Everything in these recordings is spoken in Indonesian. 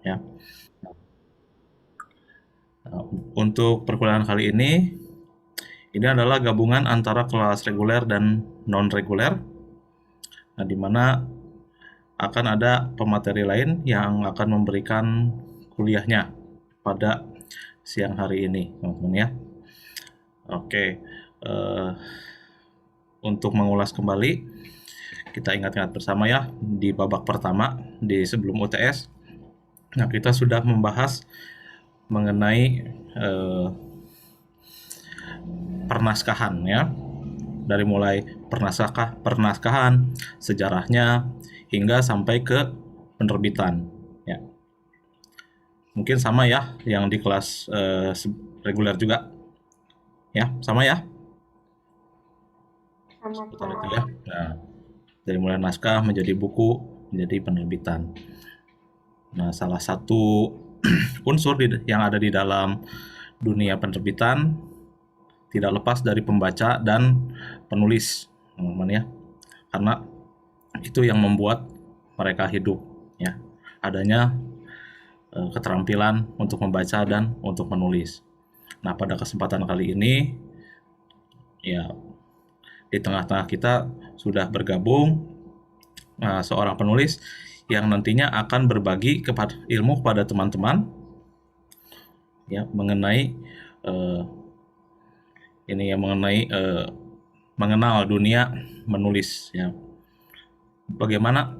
ya. Nah, untuk perkuliahan kali ini adalah gabungan antara kelas reguler dan non reguler. Nah, di mana akan ada pemateri lain yang akan memberikan kuliahnya pada siang hari ini, teman-teman ya. Oke, untuk mengulas kembali, kita ingat-ingat bersama ya di babak pertama di sebelum UTS. Nah, kita sudah membahas mengenai pernaskahan ya, dari mulai pernaskahan, sejarahnya hingga sampai ke penerbitan ya. Mungkin sama ya yang di kelas reguler juga ya, sama ya seputar itu ya. Nah, dari mulai naskah menjadi buku menjadi penerbitan. Nah, salah satu unsur yang ada di dalam dunia penerbitan tidak lepas dari pembaca dan penulis, teman-teman ya. Karena itu yang membuat mereka hidup ya. Adanya keterampilan untuk membaca dan untuk menulis. Nah, pada kesempatan kali ini ya di tengah-tengah kita sudah bergabung seorang penulis yang nantinya akan berbagi ilmu kepada teman-teman ya mengenai ini ya mengenai mengenal dunia menulis ya. Bagaimana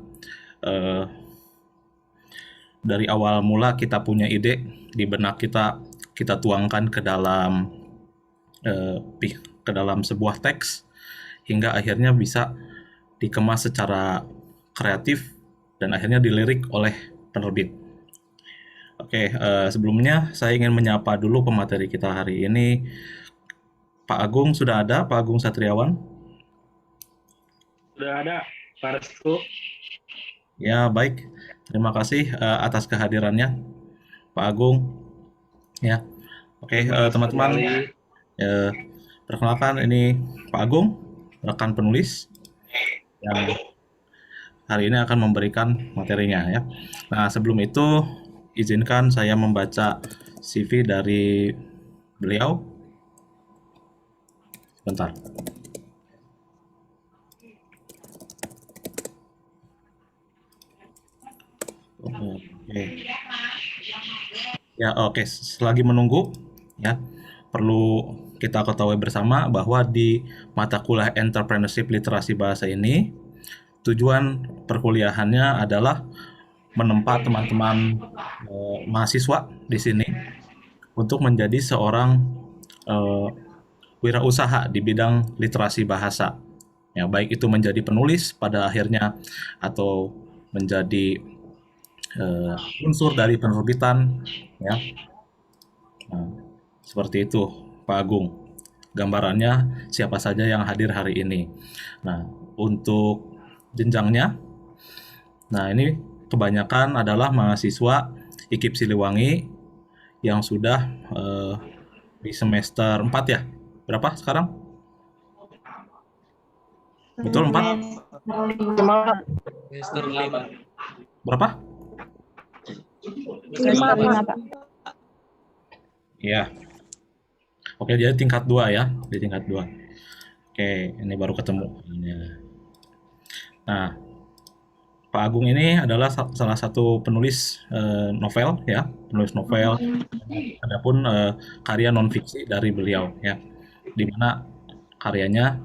dari awal mula kita punya ide di benak kita tuangkan ke dalam sebuah teks hingga akhirnya bisa dikemas secara kreatif dan akhirnya dilirik oleh penerbit. Oke, sebelumnya saya ingin menyapa dulu pemateri kita hari ini. Pak Agung sudah ada, Pak Agung Satriawan? Sudah ada, Pak Restu. Ya, baik. Terima kasih atas kehadirannya, Pak Agung. Ya, oke, teman-teman. Perkenalkan, ini Pak Agung, rekan penulis yang hari ini akan memberikan materinya ya. Nah, sebelum itu izinkan saya membaca CV dari beliau. Bentar. Oke. Ya, oke. Selagi menunggu, ya, perlu kita ketahui bersama bahwa di mata kuliah Entrepreneurship Literasi Bahasa ini, tujuan perkuliahannya adalah menempa teman-teman mahasiswa di sini untuk menjadi seorang wirausaha di bidang literasi bahasa. Ya, baik itu menjadi penulis pada akhirnya atau menjadi unsur dari penerbitan ya. Nah, seperti itu Pak Agung. Gambarannya siapa saja yang hadir hari ini. Nah, untuk jenjangnya, nah ini kebanyakan adalah mahasiswa IKIP Siliwangi yang sudah di semester 4 ya. Berapa sekarang? Betul 4? Semester 5. Berapa? Semester 5, Pak. Iya. Oke, jadi tingkat 2 ya, di tingkat 2. Oke, ini baru ketemu. Nah, Pak Agung ini adalah salah satu penulis novel ya, penulis novel. Adapun karya non fiksi dari beliau ya, di mana karyanya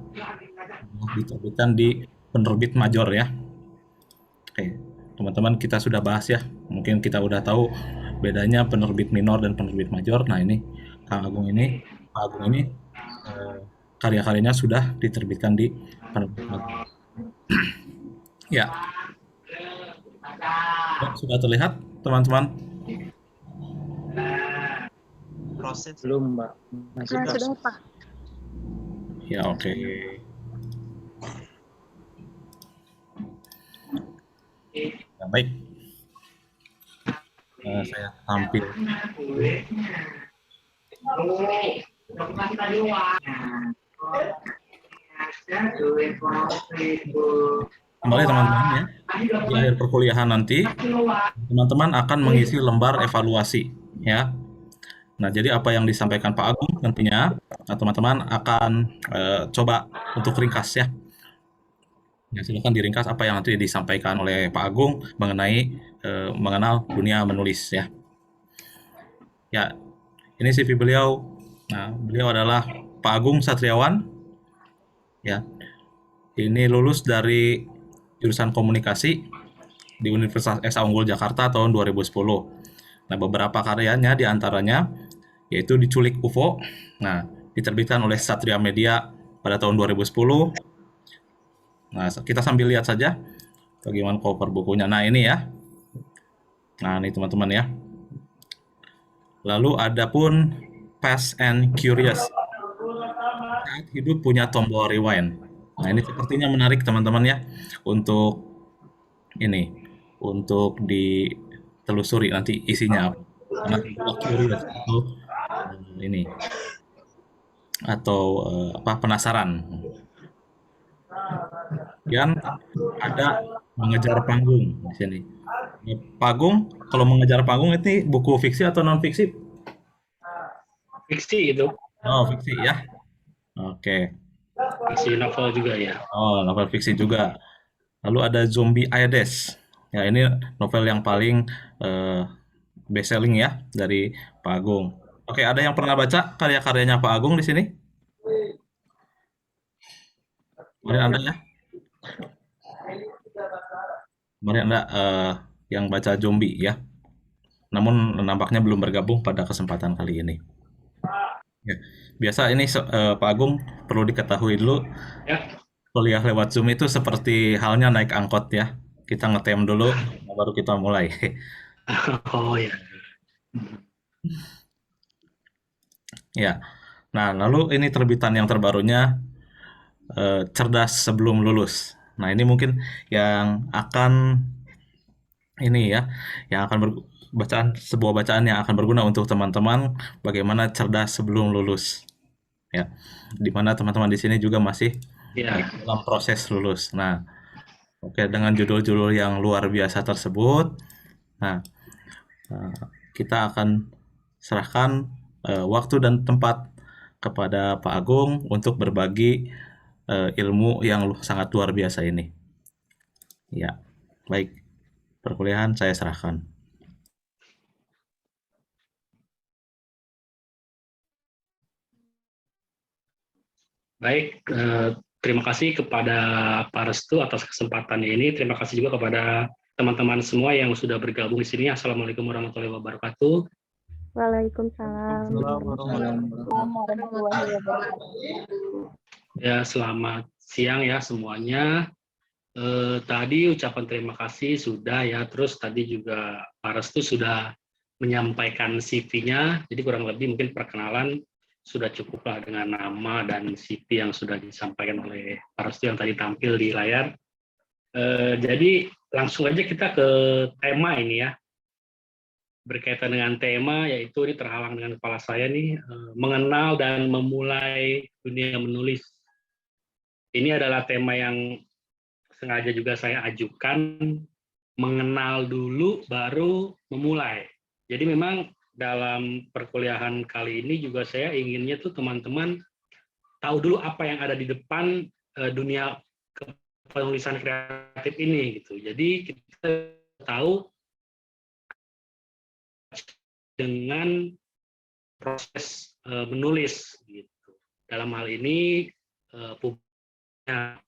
diterbitkan di penerbit major ya. Oke, teman-teman kita sudah bahas ya, mungkin kita udah tahu bedanya penerbit minor dan penerbit major. Nah ini Pak Agung ini karya-karyanya sudah diterbitkan di penerbit major. Ya, sudah terlihat teman-teman? Proses belum, Mbak. Masih proses. Sudah, Pak. Ya, oke. Ya, baik. Saya tampil. Kembali teman-teman ya. di akhir perkuliahan nanti teman-teman akan mengisi lembar evaluasi, ya. Nah, jadi apa yang disampaikan Pak Agung nantinya, nah, teman-teman akan coba untuk ringkas ya. Ya, silakan diringkas apa yang nanti disampaikan oleh Pak Agung mengenai mengenal dunia menulis ya. Ya, ini CV beliau. Nah, beliau adalah Pak Agung Satriawan. Ya, ini lulus dari jurusan komunikasi di Universitas Esa Unggul Jakarta tahun 2010. Nah, beberapa karyanya diantaranya yaitu Diculik UFO. Nah, diterbitkan oleh Satria Media pada tahun 2010. Nah, kita sambil lihat saja bagaimana cover bukunya. Nah, ini ya. Nah, ini teman-teman ya. Lalu ada pun Fast and Curious. Saat hidup punya tombol rewind. Nah, ini sepertinya menarik teman-teman ya untuk ini untuk ditelusuri nanti isinya apa. Karena saya curious atau ini atau apa penasaran. Kemudian ada mengejar panggung di sini. Panggung, kalau mengejar panggung ini buku fiksi atau non fiksi? Fiksi itu, Oh, fiksi ya. Oke. fiksi novel juga ya. Oh, novel fiksi juga. Lalu ada Zombie Aedes. Ya, ini novel yang paling best selling ya dari Pak Agung. Oke, ada yang pernah baca karya-karyanya Pak Agung di sini? Mari Anda ya. Mari Anda yang baca Zombie ya. Namun nampaknya belum bergabung pada kesempatan kali ini. Ya. Biasa ini Pak Agung perlu diketahui dulu Ya. kuliah lewat Zoom itu seperti halnya naik angkot ya. Kita ngetem dulu baru kita mulai. Oh ya. Ya. Nah, lalu ini terbitan yang terbarunya Cerdas Sebelum Lulus. Nah, ini mungkin yang akan ini ya, yang akan bacaan sebuah bacaan yang akan berguna untuk teman-teman bagaimana cerdas sebelum lulus. Ya. Di mana teman-teman di sini juga masih Ya. dalam proses lulus. Nah, oke dengan judul-judul yang luar biasa tersebut, nah kita akan serahkan waktu dan tempat kepada Pak Agung untuk berbagi ilmu yang sangat luar biasa ini. Ya, baik. Perkuliahan saya serahkan. Baik, terima kasih kepada Pak Restu atas kesempatan ini. Terima kasih juga kepada teman-teman semua yang sudah bergabung di sini. Assalamualaikum warahmatullahi wabarakatuh. Waalaikumsalam warahmatullahi wabarakatuh. Ya, selamat siang ya semuanya. Tadi ucapan terima kasih sudah ya. Terus tadi juga Pak Restu sudah menyampaikan CV-nya. Jadi kurang lebih mungkin perkenalan sudah cukuplah dengan nama dan CV yang sudah disampaikan oleh Pak Restu yang tadi tampil di layar. Jadi langsung aja kita ke tema ini ya. Berkaitan dengan tema, yaitu ini terhalang dengan kepala saya nih, mengenal dan memulai dunia menulis. Ini adalah tema yang sengaja juga saya ajukan, mengenal dulu baru memulai. Jadi memang dalam perkuliahan kali ini juga saya inginnya tuh teman-teman tahu dulu apa yang ada di depan dunia penulisan kreatif ini gitu. Jadi kita tahu dengan proses menulis gitu. Dalam hal ini publikasinya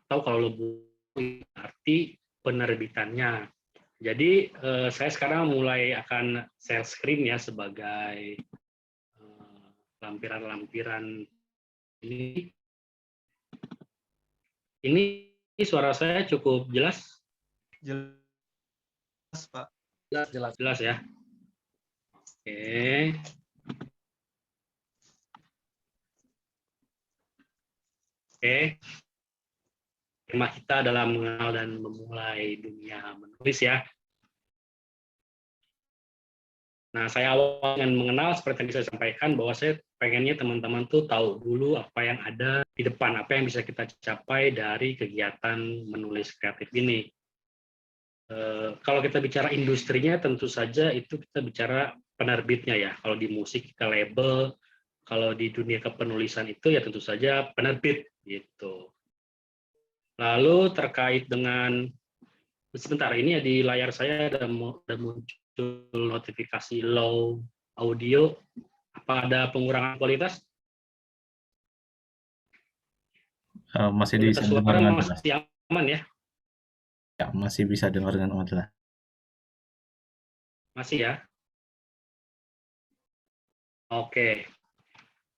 atau kalau lebih arti penerbitannya. Jadi saya sekarang mulai akan share screen ya sebagai lampiran-lampiran ini. Ini suara saya cukup jelas? Jelas, Pak. Jelas ya. Oke. Oke. Tema kita adalah mengenal dan memulai dunia menulis ya. Nah, saya awal dengan mengenal seperti yang saya sampaikan bahwa saya pengennya teman-teman tuh tahu dulu apa yang ada di depan, apa yang bisa kita capai dari kegiatan menulis kreatif ini. Kalau kita bicara industrinya, tentu saja itu kita bicara penerbitnya ya. Kalau di musik kita label, kalau di dunia kepenulisan itu ya tentu saja penerbit gitu. Lalu terkait dengan sebentar ini ya di layar saya ada muncul notifikasi low audio. Apa ada pengurangan kualitas? Masih Kualitas bisa dengar suara dengan jelas. masih aman ya? Ya, masih bisa dengar dengan jelas. Masih ya? Oke.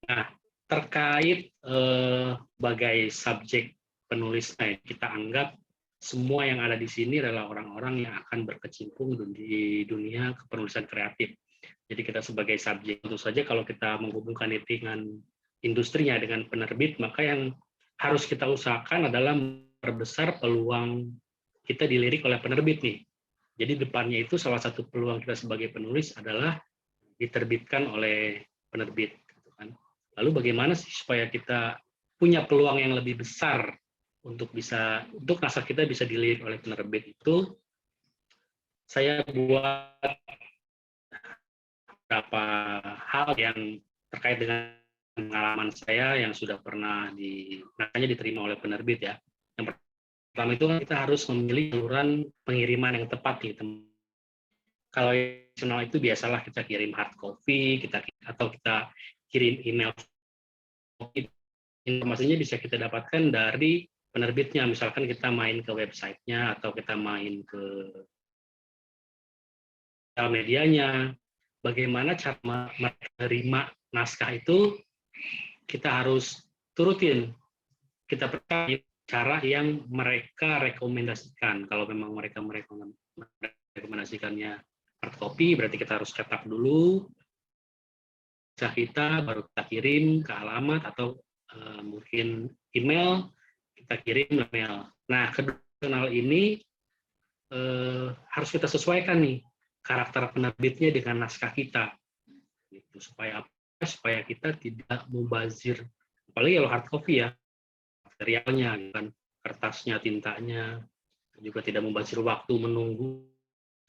Nah, terkait sebagai subjek penulisnya, kita anggap semua yang ada di sini adalah orang-orang yang akan berkecimpung di dunia kepenulisan kreatif. Jadi kita sebagai subjek, tentu saja kalau kita menghubungkan itu dengan industrinya, dengan penerbit, maka yang harus kita usahakan adalah memperbesar peluang kita dilirik oleh penerbit nih. Jadi depannya itu salah satu peluang kita sebagai penulis adalah diterbitkan oleh penerbit. Lalu bagaimana sih supaya kita punya peluang yang lebih besar untuk naskah kita bisa dilirik oleh penerbit itu? Saya buat beberapa hal yang terkait dengan pengalaman saya yang sudah pernah naskahnya diterima oleh penerbit ya. Yang pertama itu kan kita harus memilih saluran pengiriman yang tepat nih. Kalau nasional itu biasalah kita kirim hard copy, atau kita kirim email. Informasinya bisa kita dapatkan dari penerbitnya, misalkan kita main ke websitenya atau kita main ke sosial medianya. Bagaimana cara menerima naskah itu, kita harus turutin. Kita percaya cara yang mereka rekomendasikan. Kalau memang mereka merekomendasikannya hard copy, berarti kita harus cetak dulu naskah kita, baru kita kirim ke alamat atau mungkin email, kita kirim email. Nah, kedua ini harus kita sesuaikan nih karakter penerbitnya dengan naskah kita, gitu. Supaya kita tidak mubazir, apalagi kalau hard copy ya, materialnya, kan, kertasnya, tintanya, juga tidak mubazir waktu menunggu.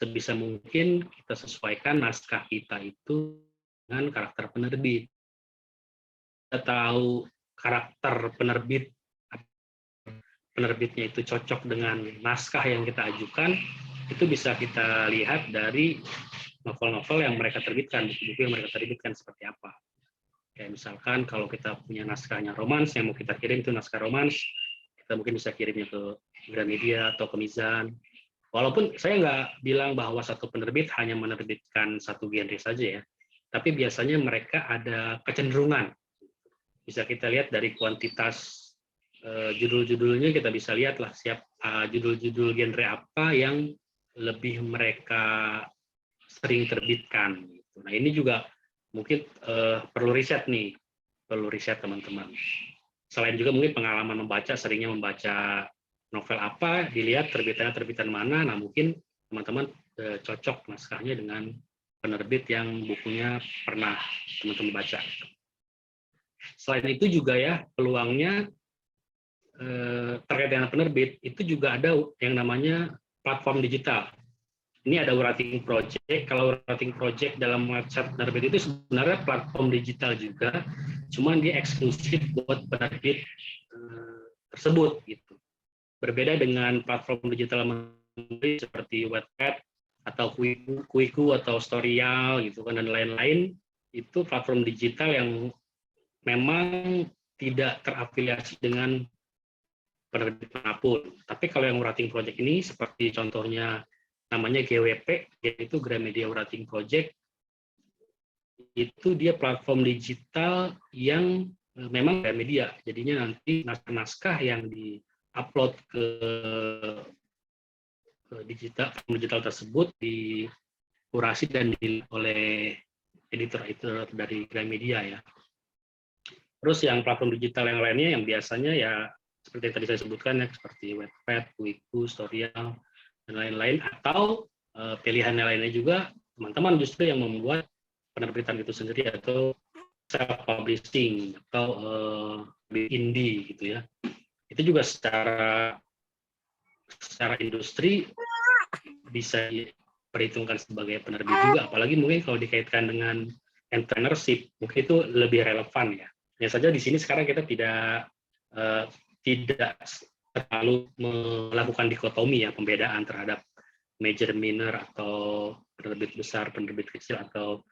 Sebisa mungkin kita sesuaikan naskah kita itu dengan karakter penerbit. Kita tahu karakter penerbitnya itu cocok dengan naskah yang kita ajukan, itu bisa kita lihat dari novel-novel yang mereka terbitkan, buku-buku yang mereka terbitkan seperti apa. Kayak misalkan kalau kita punya naskahnya romans, yang mau kita kirim itu naskah romans, kita mungkin bisa kirimnya ke Gramedia atau ke Mizan. Walaupun saya nggak bilang bahwa satu penerbit hanya menerbitkan satu genre saja ya, tapi biasanya mereka ada kecenderungan. Bisa kita lihat dari kuantitas judul-judulnya, kita bisa lihat lah judul-judul genre apa yang lebih mereka sering terbitkan. Nah ini juga mungkin perlu riset nih, perlu riset teman-teman. Selain juga mungkin pengalaman membaca, seringnya membaca novel apa, dilihat terbitan mana, nah mungkin teman-teman cocok naskahnya dengan penerbit yang bukunya pernah teman-teman baca. Selain itu juga ya, peluangnya terkait dengan penerbit, itu juga ada yang namanya platform digital. Ini ada writing project. Kalau writing project dalam website penerbit itu sebenarnya platform digital juga, cuman dia eksklusif buat penerbit tersebut gitu. Berbeda dengan platform digital seperti Wattpad atau Kuiku atau Storyal gitu kan dan lain-lain, itu platform digital yang memang tidak terafiliasi dengan penerbit manapun. Tapi kalau yang writing project ini seperti contohnya namanya GWP, yaitu Gramedia Writing Project, itu dia platform digital yang memang Gramedia. Jadinya nanti naskah-naskah yang di-upload ke digital tersebut dikurasi dan oleh editor dari Gramedia ya. Terus yang platform digital yang lainnya yang biasanya ya seperti yang tadi saya sebutkan ya, seperti Wattpad, Kuiku, Storyal, dan lain-lain, atau pilihannya lainnya juga teman-teman justru yang membuat penerbitan itu sendiri atau self-publishing atau indie gitu ya. Itu juga secara industri bisa diperhitungkan sebagai penerbit juga, apalagi mungkin kalau dikaitkan dengan entrepreneurship, mungkin itu lebih relevan ya. Hanya saja di sini sekarang kita tidak terlalu melakukan dikotomi ya, pembedaan terhadap major minor atau penerbit besar, penerbit kecil, atau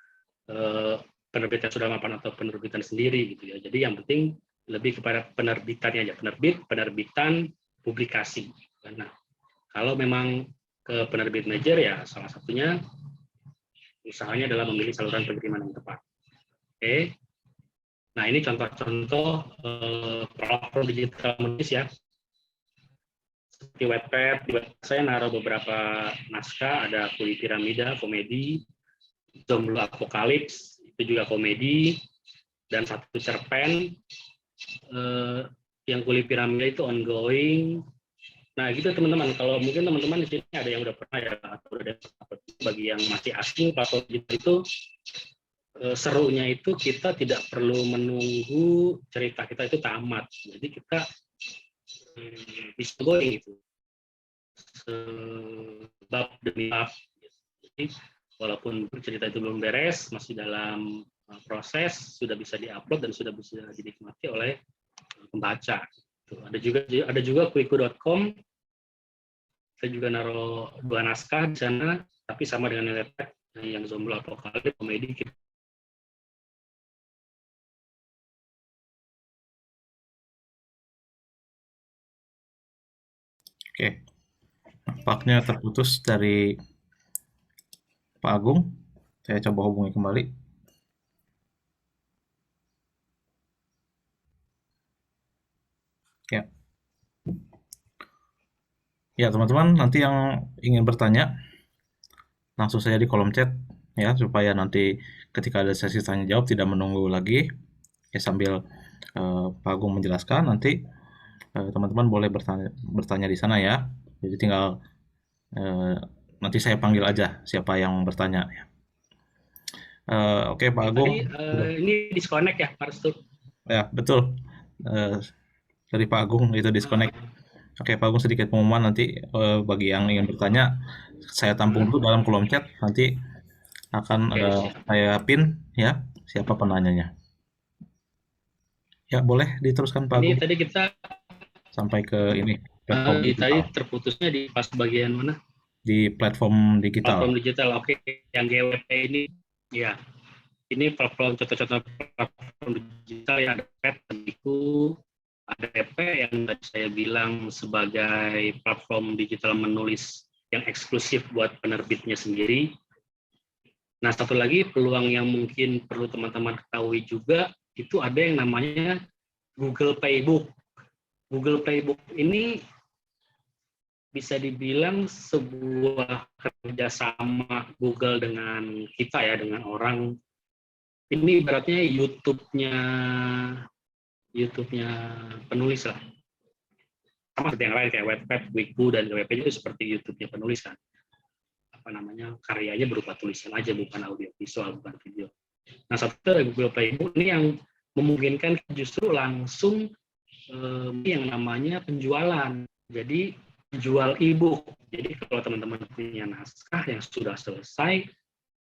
penerbit yang sudah mapan atau penerbitan sendiri gitu ya. Jadi yang penting lebih kepada penerbitannya aja, penerbitan publikasi. Nah, kalau memang ke penerbit major ya salah satunya usahanya adalah memilih saluran pengiriman yang tepat. Oke. Nah, ini contoh-contoh platform digital menulis ya. Seperti Wattpad, di Wattpad saya naruh beberapa naskah, ada Kuli Piramida, komedi, Jomblo Apokalips, itu juga komedi, dan satu cerpen, yang Kuli Piramida itu ongoing. Nah, gitu teman-teman. Kalau mungkin teman-teman di sini ada yang udah pernah ya, atau udah bagi yang masih asing, platform digital itu serunya itu kita tidak perlu menunggu cerita kita itu tamat. Jadi kita bisa going itu. Bab demi bab. Jadi, walaupun cerita itu belum beres, masih dalam proses, sudah bisa diupload dan sudah bisa dinikmati oleh pembaca. Ada juga quiku.com. Saya juga naruh 2 naskah di sana, tapi sama dengan Wattpad yang Jomblo Apokalips, komedi. Oke, nampaknya terputus dari Pak Agung. Saya coba hubungi kembali. Ya. Ya, teman-teman, nanti yang ingin bertanya langsung saja di kolom chat ya, supaya nanti ketika ada sesi tanya jawab tidak menunggu lagi. Ya, sambil Pak Agung menjelaskan, nanti teman-teman boleh bertanya di sana ya. Jadi tinggal nanti saya panggil aja siapa yang bertanya ya. Oke, Pak Agung. Ini disconnect ya, Pak Restu? Ya, betul. Dari Pak Agung itu disconnect. Oke, Pak Agung, sedikit pengumuman nanti bagi yang ingin bertanya, saya tampung dulu dalam kolom chat, nanti akan saya pin ya siapa penanyanya. Ya, boleh diteruskan Pak Agung. Ini tadi kita sampai ke ini platform digital. Tadi terputusnya di pas bagian mana? Di platform digital. Platform digital, oke. Yang GWP ini, ya. Ini contoh-contoh platform digital yang ada Pet, Biku, ada EP yang tadi saya bilang sebagai platform digital menulis yang eksklusif buat penerbitnya sendiri. Nah, satu lagi peluang yang mungkin perlu teman-teman ketahui juga, itu ada yang namanya Google Playbook. Google Playbook ini bisa dibilang sebuah kerjasama Google dengan kita ya, dengan orang. Ini ibaratnya YouTube-nya penulis lah. Sama seperti yang lain kayak Wattpad, Wiku, dan GWP itu seperti YouTube-nya penulis kan. Apa namanya, karyanya berupa tulisan aja, bukan audio visual, bukan video. Nah, satu dari Google Playbook ini yang memungkinkan justru langsung yang namanya penjualan. Jadi jual e-book. Jadi kalau teman-teman punya naskah yang sudah selesai,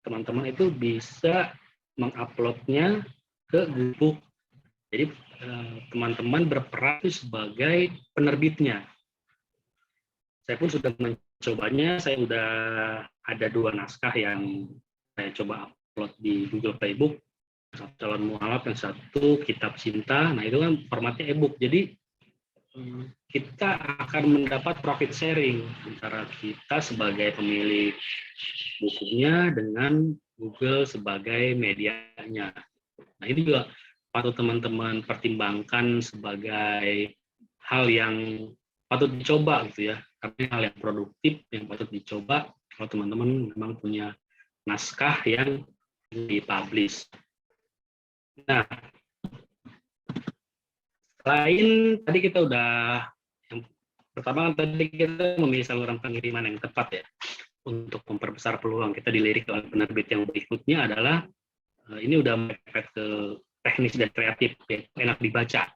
teman-teman itu bisa menguploadnya ke Google. Jadi teman-teman berperan sebagai penerbitnya. Saya pun sudah mencobanya. Saya sudah ada 2 naskah yang saya coba upload di Google Playbook. Satu calon mualaf, yang satu kitab cinta. Nah, itu kan formatnya e-book. Jadi kita akan mendapat profit sharing antara kita sebagai pemilik bukunya dengan Google sebagai medianya. Nah, ini juga patut teman-teman pertimbangkan sebagai hal yang patut dicoba gitu ya. Karena hal yang produktif yang patut dicoba kalau teman-teman memang punya naskah yang dipublish. Nah, selain tadi kita udah, yang pertama tadi kita memilih saluran pengiriman yang tepat ya untuk memperbesar peluang kita dilirik oleh penerbit. Yang berikutnya adalah ini udah mepet ke teknis dan kreatif, ya, enak dibaca.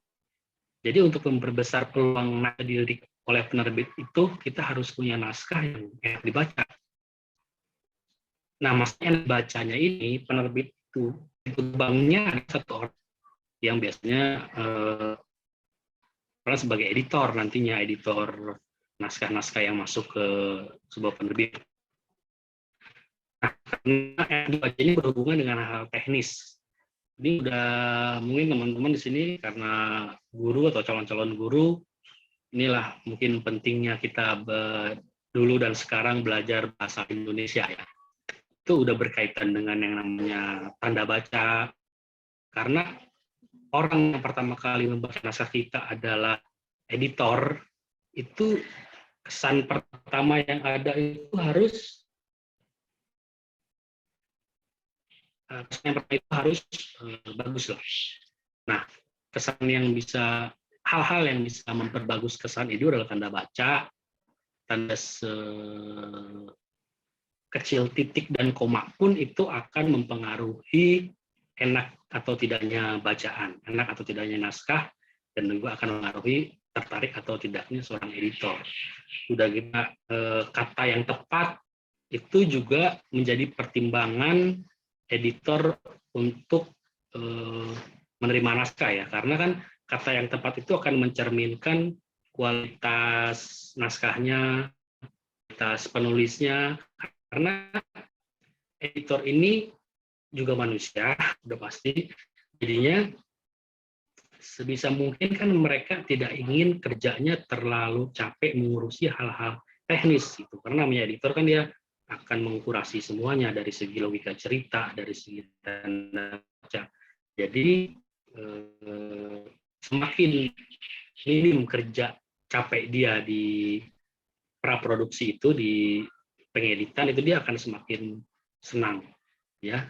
Jadi untuk memperbesar peluang dilirik oleh penerbit itu kita harus punya naskah yang enak dibaca. Nah, maksudnya bacanya ini penerbit itu banknya ada satu orang yang biasanya peran sebagai editor nantinya, editor naskah-naskah yang masuk ke sebuah penerbit. Nah, karena yang dibaca ini berhubungan dengan hal teknis. Ini udah mungkin teman-teman di sini karena guru atau calon-calon guru, inilah mungkin pentingnya kita dulu dan sekarang belajar bahasa Indonesia ya. Itu udah berkaitan dengan yang namanya tanda baca, karena orang yang pertama kali membaca naskah kita adalah editor, itu kesan pertama yang ada itu harus bagus lah. Nah, kesan yang bisa, hal-hal yang bisa memperbagus kesan itu adalah tanda baca, tanda kecil titik dan koma pun itu akan mempengaruhi enak atau tidaknya bacaan, enak atau tidaknya naskah, dan juga akan mempengaruhi tertarik atau tidaknya seorang editor. Sudah kita kata yang tepat itu juga menjadi pertimbangan editor untuk menerima naskah ya, karena kan kata yang tepat itu akan mencerminkan kualitas naskahnya, kualitas penulisnya, karena editor ini juga manusia, sudah pasti. Jadinya sebisa mungkin kan mereka tidak ingin kerjanya terlalu capek mengurusi hal-hal teknis gitu. Karena namanya editor kan dia akan mengkurasi semuanya dari segi logika cerita, dari segi tanda baca. Jadi semakin minim kerja capek dia di praproduksi itu, di pengeditan itu, dia akan semakin senang ya.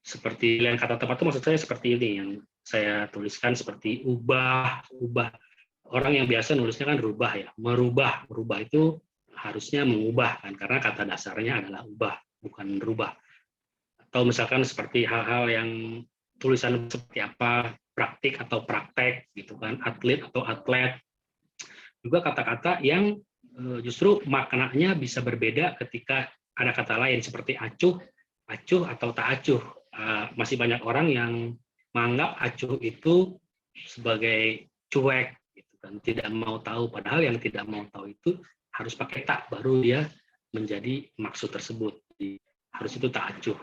Seperti pilihan kata tepat itu maksud saya seperti ini yang saya tuliskan, seperti ubah. Orang yang biasa nulisnya kan rubah ya, merubah itu harusnya mengubah kan, karena kata dasarnya adalah ubah bukan rubah. Atau misalkan seperti hal-hal yang tulisan seperti apa, praktik atau praktek gitu kan, atlet atau atlet, juga kata-kata yang justru maknanya bisa berbeda ketika ada kata lain seperti acuh atau tak acuh. Masih banyak orang yang menganggap acuh itu sebagai cuek gitu kan, tidak mau tahu, padahal yang tidak mau tahu itu harus pakai tak baru dia menjadi maksud tersebut. Jadi, harus itu tak acuh.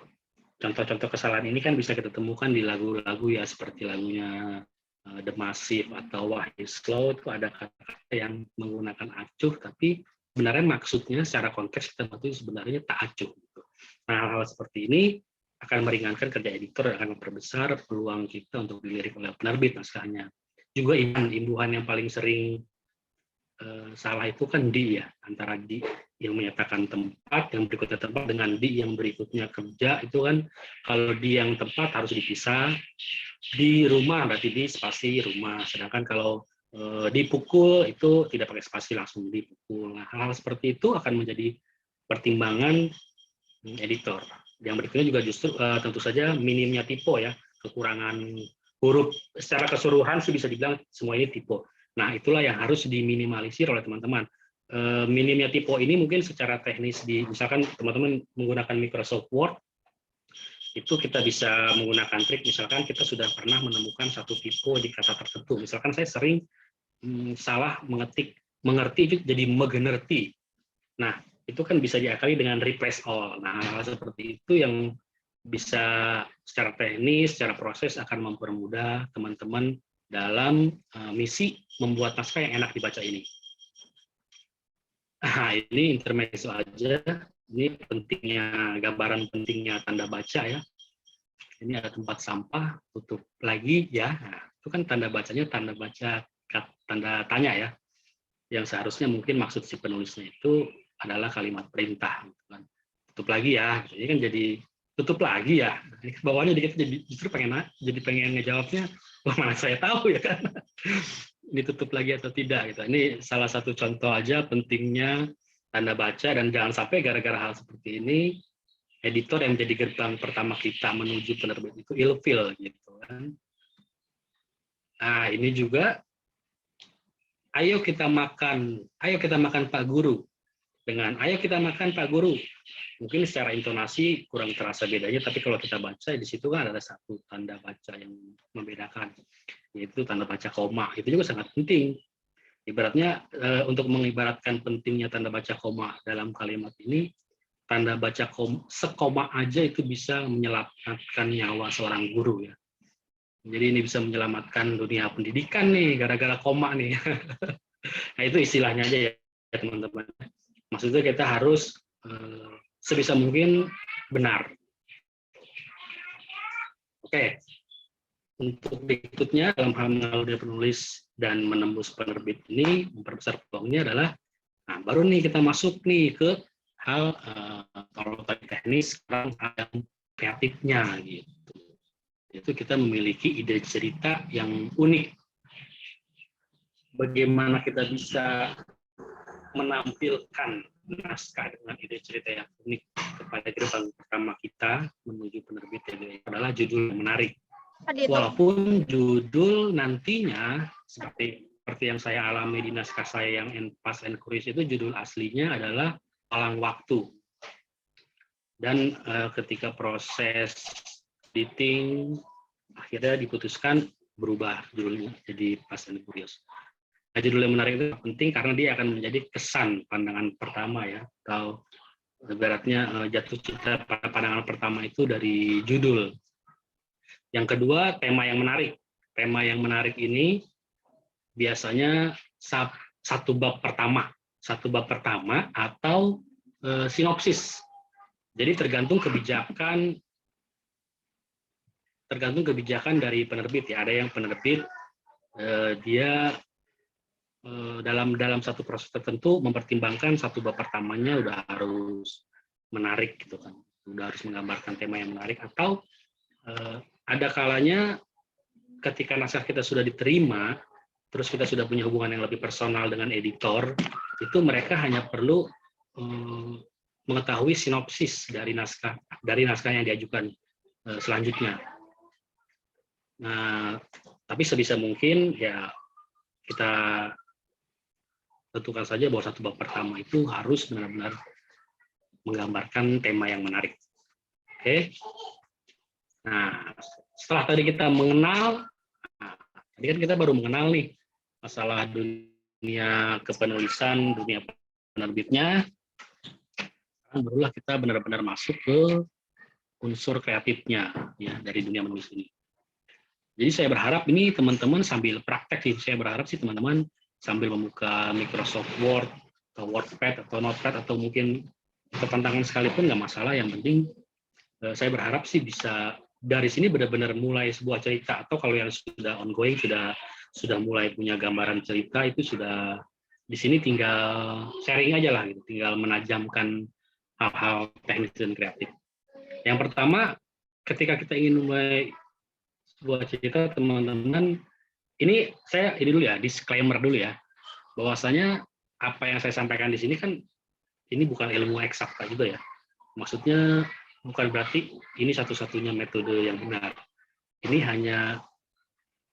Contoh-contoh kesalahan ini kan bisa kita temukan di lagu-lagu ya, seperti lagunya The Massive atau Wahyu Slow, itu ada kata-kata yang menggunakan acuh, tapi sebenarnya maksudnya secara konteks kita itu sebenarnya tak acuh. Gitu. Nah, hal-hal seperti ini akan meringankan kerja editor dan akan memperbesar peluang kita untuk dilirik oleh penerbit naskahnya. Juga imbuhan yang paling sering salah itu kan di ya, antara di yang menyatakan tempat, yang berikutnya tempat, dengan di yang berikutnya kerja, itu kan kalau di yang tempat harus dipisah, di rumah berarti di spasi rumah, sedangkan kalau dipukul itu tidak pakai spasi, langsung dipukul. Nah, hal seperti itu akan menjadi pertimbangan editor. Yang berikutnya juga justru tentu saja minimnya typo ya, kekurangan huruf secara keseluruhan sih bisa dibilang semua ini typo. Nah, itulah yang harus diminimalisir oleh teman-teman. Minimnya typo ini mungkin secara teknis, misalkan teman-teman menggunakan Microsoft Word, itu kita bisa menggunakan trik, misalkan kita sudah pernah menemukan satu typo di kata tertentu. Misalkan saya sering salah mengerti itu jadi megenerti. Nah, itu kan bisa diakali dengan replace all. Nah, hal seperti itu yang bisa secara teknis, secara proses akan mempermudah teman-teman dalam misi membuat naskah yang enak dibaca ini. Nah, ini intermezzo aja. Ini pentingnya, gambaran pentingnya tanda baca ya. Ini ada tempat sampah, tutup lagi ya. Nah, itu kan tanda bacanya tanda baca tanda tanya ya. Yang seharusnya mungkin maksud si penulisnya itu adalah kalimat perintah. Gitu kan. Tutup lagi ya. Ini kan jadi tutup lagi ya. Bawahnya dikit justru pengen ngejawabnya, wah mana saya tahu ya kan. Ini tutup lagi atau tidak gitu. Ini salah satu contoh aja pentingnya tanda baca, dan jangan sampai gara-gara hal seperti ini editor yang menjadi gerbang pertama kita menuju penerbit itu ilfil gitu kan. Nah, ini juga ayo kita makan Pak Guru. dengan ayo kita makan Pak Guru. Mungkin secara intonasi kurang terasa bedanya, tapi kalau kita baca di situ kan ada satu tanda baca yang membedakan, yaitu tanda baca koma. Itu juga sangat penting. Ibaratnya untuk mengibaratkan pentingnya tanda baca koma dalam kalimat ini, tanda baca sekoma aja itu bisa menyelamatkan nyawa seorang guru ya. Jadi ini bisa menyelamatkan dunia pendidikan nih gara-gara koma nih. Nah itu istilahnya aja ya teman-teman. Maksudnya kita harus sebisa mungkin benar. Oke. Untuk berikutnya dalam hal mengenal dunia penulis dan menembus penerbit ini memperbesar peluangnya adalah, nah baru nih kita masuk nih ke hal kalau tadi teknis, sekarang hal kreatifnya gitu. Itu kita memiliki ide cerita yang unik. Bagaimana kita bisa menampilkan naskah dengan ide cerita yang unik kepada gerbang pertama kita menuju penerbit adalah judul yang menarik. Walaupun judul nantinya seperti yang saya alami di naskah saya yang Fast and Curious itu judul aslinya adalah Palang Waktu. Dan ketika proses editing akhirnya diputuskan berubah judulnya jadi Fast and Curious. Nah, judul yang menarik itu penting karena dia akan menjadi kesan pandangan pertama ya, atau ibaratnya jatuh cinta pada pandangan pertama itu dari judul. Yang kedua, tema yang menarik. Tema yang menarik ini biasanya satu bab pertama atau sinopsis. Jadi tergantung kebijakan dari penerbit ya. Ada yang penerbit dia dalam satu proses tertentu mempertimbangkan satu bab pertamanya udah harus menarik gitu kan, udah harus menggambarkan tema yang menarik, atau ada kalanya ketika naskah kita sudah diterima, terus kita sudah punya hubungan yang lebih personal dengan editor, itu mereka hanya perlu mengetahui sinopsis dari naskah yang diajukan selanjutnya. Nah, tapi sebisa mungkin ya kita tentukan saja bahwa satu bab pertama itu harus benar-benar menggambarkan tema yang menarik. Oke. Nah, setelah tadi kita mengenal, tadi kan kita baru mengenal nih masalah dunia kepenulisan, dunia penerbitnya. Sekarang barulah kita benar-benar masuk ke unsur kreatifnya ya dari dunia menulis ini. Jadi saya berharap ini teman-teman sambil praktek sih, saya berharap sih teman-teman sambil membuka Microsoft Word atau WordPad atau Notepad atau mungkin kepantangan sekalipun nggak masalah, yang penting saya berharap sih bisa dari sini benar-benar mulai sebuah cerita, atau kalau yang sudah ongoing sudah mulai punya gambaran cerita, itu sudah di sini tinggal sharing aja lah gitu, tinggal menajamkan hal-hal teknis dan kreatif. Yang pertama, ketika kita ingin mulai sebuah cerita teman-teman, ini dulu ya, disclaimer dulu ya, bahwasanya apa yang saya sampaikan di sini kan ini bukan ilmu eksakta juga ya. Maksudnya bukan berarti ini satu-satunya metode yang benar. Ini hanya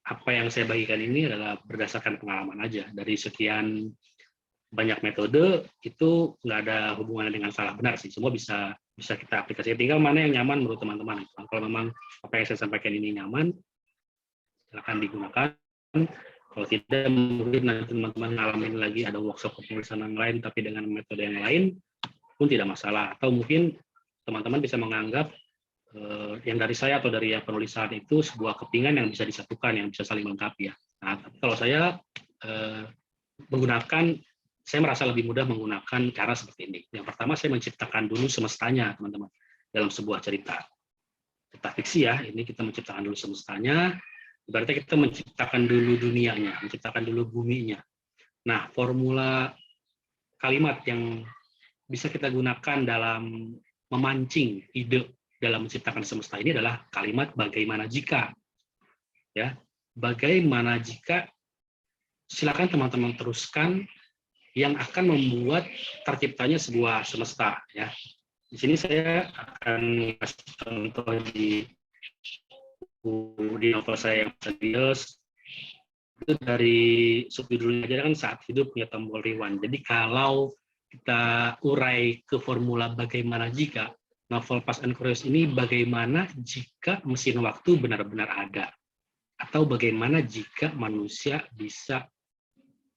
apa yang saya bagikan ini adalah berdasarkan pengalaman aja. Dari sekian banyak metode itu nggak ada hubungannya dengan salah benar sih. Semua bisa kita aplikasikan. Tinggal mana yang nyaman menurut teman-teman. Kalau memang apa yang saya sampaikan ini nyaman, silakan digunakan. Kalau tidak, mungkin nanti teman-teman ngalamin lagi ada workshop penulisan yang lain tapi dengan metode yang lain pun tidak masalah. Atau mungkin teman-teman bisa menganggap yang dari saya atau dari yang penulisan itu sebuah kepingan yang bisa disatukan, yang bisa saling melengkapi ya. Nah, tapi kalau saya saya merasa lebih mudah menggunakan cara seperti ini. Yang pertama, saya menciptakan dulu semestanya, teman-teman, dalam sebuah cerita. Cerita fiksi ya, ini kita menciptakan dulu semestanya, berarti kita menciptakan dulu dunianya, menciptakan dulu buminya. Nah, formula kalimat yang bisa kita gunakan dalam memancing ide dalam menciptakan semesta ini adalah kalimat bagaimana jika. Ya, bagaimana jika, silakan teman-teman teruskan yang akan membuat terciptanya sebuah semesta ya. Di sini saya akan kasih contoh di novel saya yang serius. Itu dari subjudulnya aja kan Saat Hidup punya Tombol Rewind. Jadi kalau kita urai ke formula bagaimana jika, novel Fast and Furious ini bagaimana jika mesin waktu benar-benar ada, atau bagaimana jika manusia bisa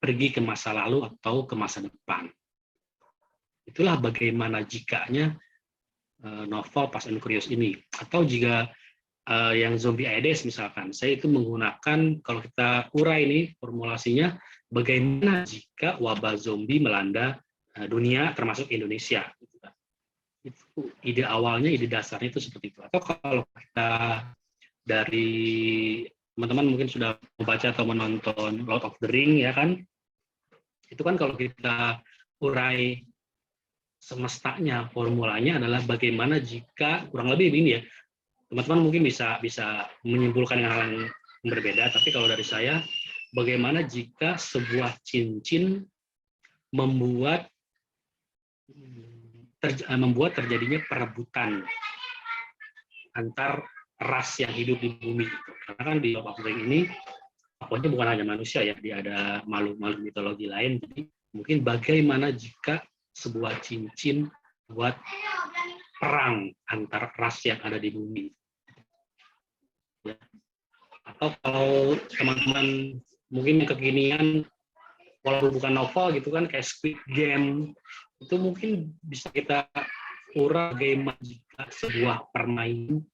pergi ke masa lalu atau ke masa depan. Itulah bagaimana jikanya novel Fast and Furious ini. Atau jika yang zombie Aedes misalkan, saya itu menggunakan, kalau kita urai ini formulasinya, bagaimana jika wabah zombie melanda dunia termasuk Indonesia. Itu ide awalnya, ide dasarnya itu seperti itu. Atau kalau kita dari teman-teman mungkin sudah membaca atau menonton Lord of the Ring ya kan, itu kan kalau kita urai semestanya, formulanya adalah bagaimana jika, kurang lebih ini ya, teman-teman mungkin bisa menyimpulkan dengan hal yang berbeda, tapi kalau dari saya, bagaimana jika sebuah cincin membuat terjadinya perebutan antar ras yang hidup di bumi. Karena kan di Lord of the Ring ini, pokoknya bukan hanya manusia ya, dia ada makhluk-makhluk mitologi lain. Jadi mungkin bagaimana jika sebuah cincin buat perang antar ras yang ada di bumi. Ya. Atau kalau teman-teman mungkin kekinian, walaupun bukan novel gitu kan, kayak Squid Game, itu mungkin bisa kita urai bagaimana jika sebuah permainan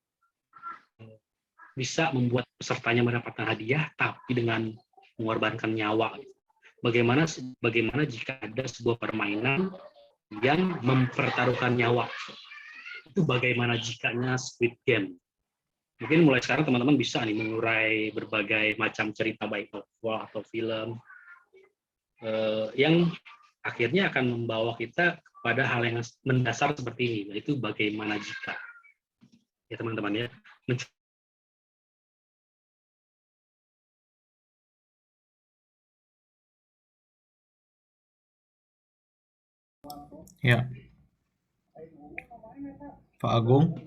bisa membuat pesertanya mendapatkan hadiah, tapi dengan mengorbankan nyawa. Bagaimana jika ada sebuah permainan yang mempertaruhkan nyawa? Itu bagaimana jikanya Squid Game. Mungkin mulai sekarang teman-teman bisa nih mengurai berbagai macam cerita, baik novel atau film, yang akhirnya akan membawa kita pada hal yang mendasar seperti ini, yaitu bagaimana jika. Ya teman-teman ya. Ya, Pak Agung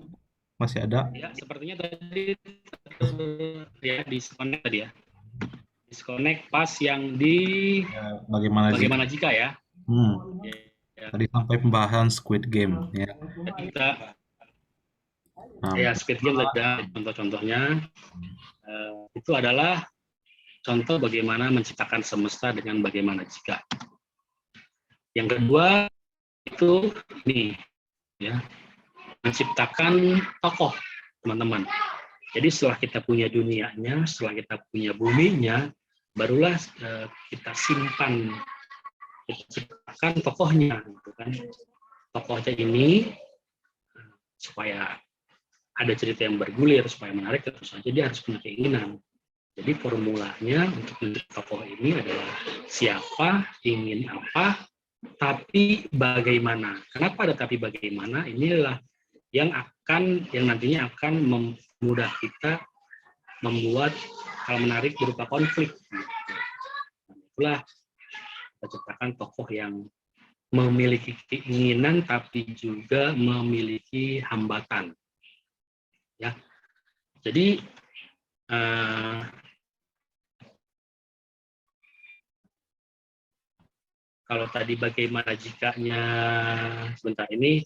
masih ada? Ya, sepertinya tadi ya disconnect tadi ya. Disconnect pas yang di Ya, bagaimana jika ya. Ya. Tadi sampai pembahasan Squid Game ya. Kita Nah, ya Squid Game ada contoh-contohnya. Itu adalah contoh bagaimana menciptakan semesta dengan bagaimana jika. Yang kedua itu ini ya, menciptakan tokoh, teman-teman. Jadi setelah kita punya dunianya, setelah kita punya buminya, barulah kita simpan, kita ciptakan tokohnya, gitu kan. Tokohnya ini supaya ada cerita yang bergulir, supaya menarik, tentu saja dia harus punya keinginan. Jadi formulanya untuk menjadi tokoh ini adalah siapa, ingin apa, tapi bagaimana. Kenapa ada tapi bagaimana? Inilah yang nantinya akan memudah kita membuat hal menarik berupa konflik. Itulah kita ciptakan tokoh yang memiliki keinginan tapi juga memiliki hambatan. Ya, jadi kalau tadi bagaimana jikanya sebentar ini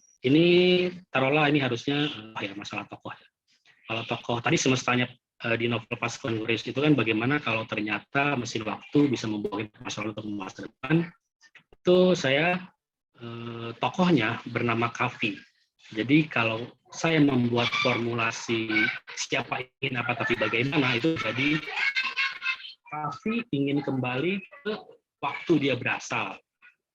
taruhlah ini harusnya ya masalah tokoh. Kalau tokoh tadi semestanya di novel Fast and Furious itu kan bagaimana kalau ternyata mesin waktu bisa membawa kita ke masa lalu atau masa depan. Itu saya tokohnya bernama Kavi. Jadi kalau saya membuat formulasi siapa ingin apa tapi bagaimana, itu jadi Kavi ingin kembali ke waktu dia berasal.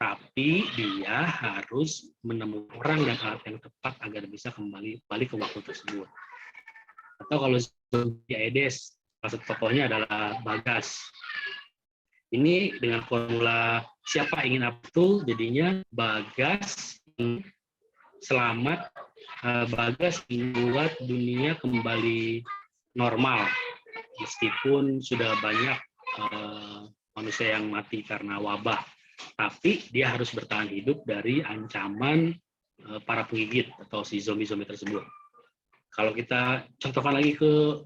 Tapi dia harus menemukan orang dan alat yang tepat agar bisa kembali ke waktu tersebut. Atau kalau zombie Aedes, maksud tokohnya adalah Bagas. Ini dengan formula siapa ingin apa itu, jadinya Bagas selamat, Bagas membuat dunia kembali normal, meskipun sudah banyak manusia yang mati karena wabah. Tapi dia harus bertahan hidup dari ancaman para penggigit atau si zombie-zombie tersebut. Kalau kita contohkan lagi ke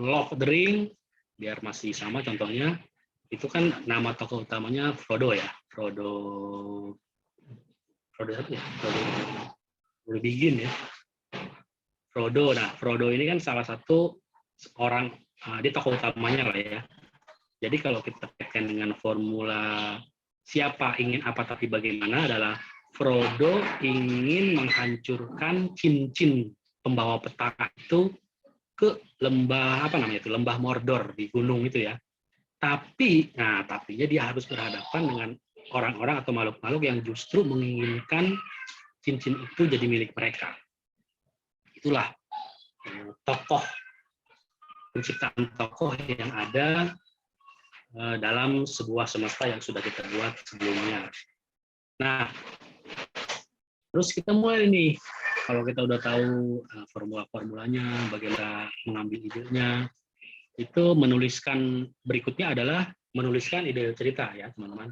Lord of the Ring, biar masih sama contohnya, itu kan nama tokoh utamanya Frodo ya, Frodo Frodo satu ya, Frodo Begin ya. Frodo. Nah, Frodo ini kan salah satu orang, dia tokoh utamanya lah ya. Jadi kalau kita kaitkan dengan formula siapa ingin apa tapi bagaimana adalah Frodo ingin menghancurkan cincin pembawa petaka itu ke lembah apa namanya itu, lembah Mordor di gunung itu ya. Tapinya dia harus berhadapan dengan orang-orang atau makhluk-makhluk yang justru menginginkan cincin itu jadi milik mereka. Itulah penciptaan tokoh yang ada dalam sebuah semesta yang sudah kita buat sebelumnya. Nah, terus kita mulai nih, kalau kita udah tahu formula-formulanya, bagaimana mengambil idenya, itu menuliskan berikutnya adalah menuliskan ide cerita ya teman-teman.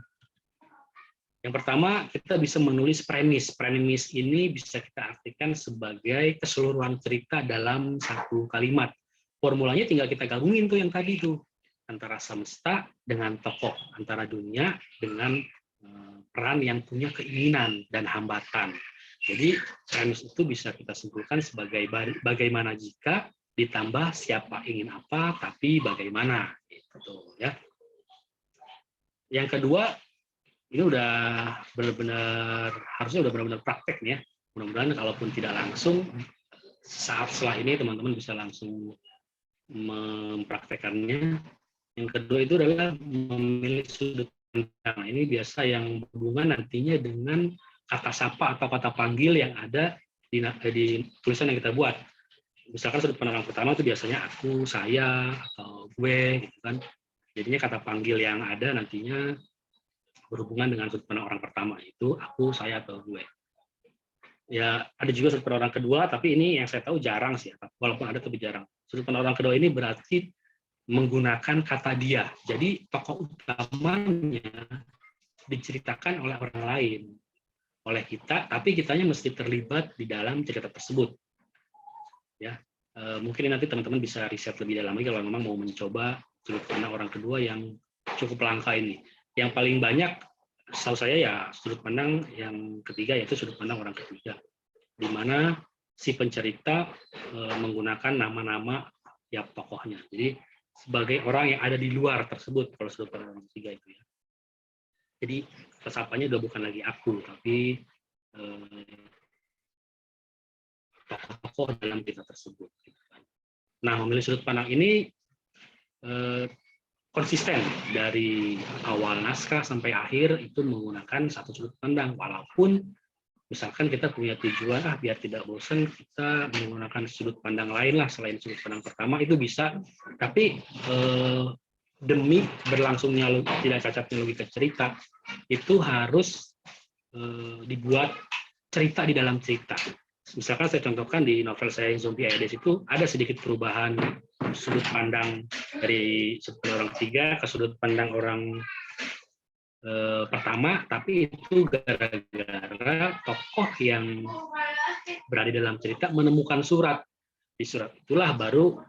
Yang pertama, kita bisa menulis premis. Premis ini bisa kita artikan sebagai keseluruhan cerita dalam satu kalimat. Formulanya tinggal kita gabungin tuh yang tadi tuh. Antara semesta dengan tokoh. Antara dunia dengan peran yang punya keinginan dan hambatan. Jadi, premis itu bisa kita simpulkan sebagai bagaimana jika ditambah siapa ingin apa, tapi bagaimana. Gitu, ya. Yang kedua, ini udah benar-benar harusnya udah benar-benar praktek nih ya. Mudah-mudahan kalaupun tidak langsung saat setelah ini teman-teman bisa langsung mempraktekannya. Yang kedua itu adalah memilih sudut pandang. Ini biasa yang berhubungan nantinya dengan kata sapa atau kata panggil yang ada di tulisan yang kita buat. Misalkan sudut pandang pertama itu biasanya aku, saya, atau gue gitu kan. Jadinya kata panggil yang ada nantinya berhubungan dengan sudut pandang orang pertama, itu aku, saya, atau gue. Ya, ada juga sudut pandang orang kedua, tapi ini yang saya tahu jarang sih, walaupun ada tapi jarang. Sudut pandang orang kedua ini berarti menggunakan kata dia. Jadi tokoh utamanya diceritakan oleh orang lain, oleh kita, tapi kitanya mesti terlibat di dalam cerita tersebut. Ya, mungkin nanti teman-teman bisa riset lebih dalam lagi kalau memang mau mencoba sudut pandang orang kedua yang cukup langka ini. Yang paling banyak, setahu saya ya sudut pandang yang ketiga, yaitu sudut pandang orang ketiga, di mana si pencerita menggunakan nama-nama ya tokohnya. Jadi sebagai orang yang ada di luar tersebut, kalau sudut pandang orang ketiga itu ya. Jadi pesapanya udah bukan lagi aku, tapi tokoh-tokoh dalam cerita tersebut. Nah, memilih sudut pandang ini konsisten dari awal naskah sampai akhir itu menggunakan satu sudut pandang, walaupun misalkan kita punya tujuan biar tidak bosan kita menggunakan sudut pandang lain lah selain sudut pandang pertama, itu bisa, tapi demi berlangsungnya tidak cacatnya logika cerita itu harus dibuat cerita di dalam cerita. Misalkan saya contohkan di novel saya Zombie Aedes itu ada sedikit perubahan sudut pandang dari sudut pandang orang ketiga ke sudut pandang orang pertama, tapi itu gara-gara tokoh yang berada dalam cerita menemukan surat. Di surat itulah baru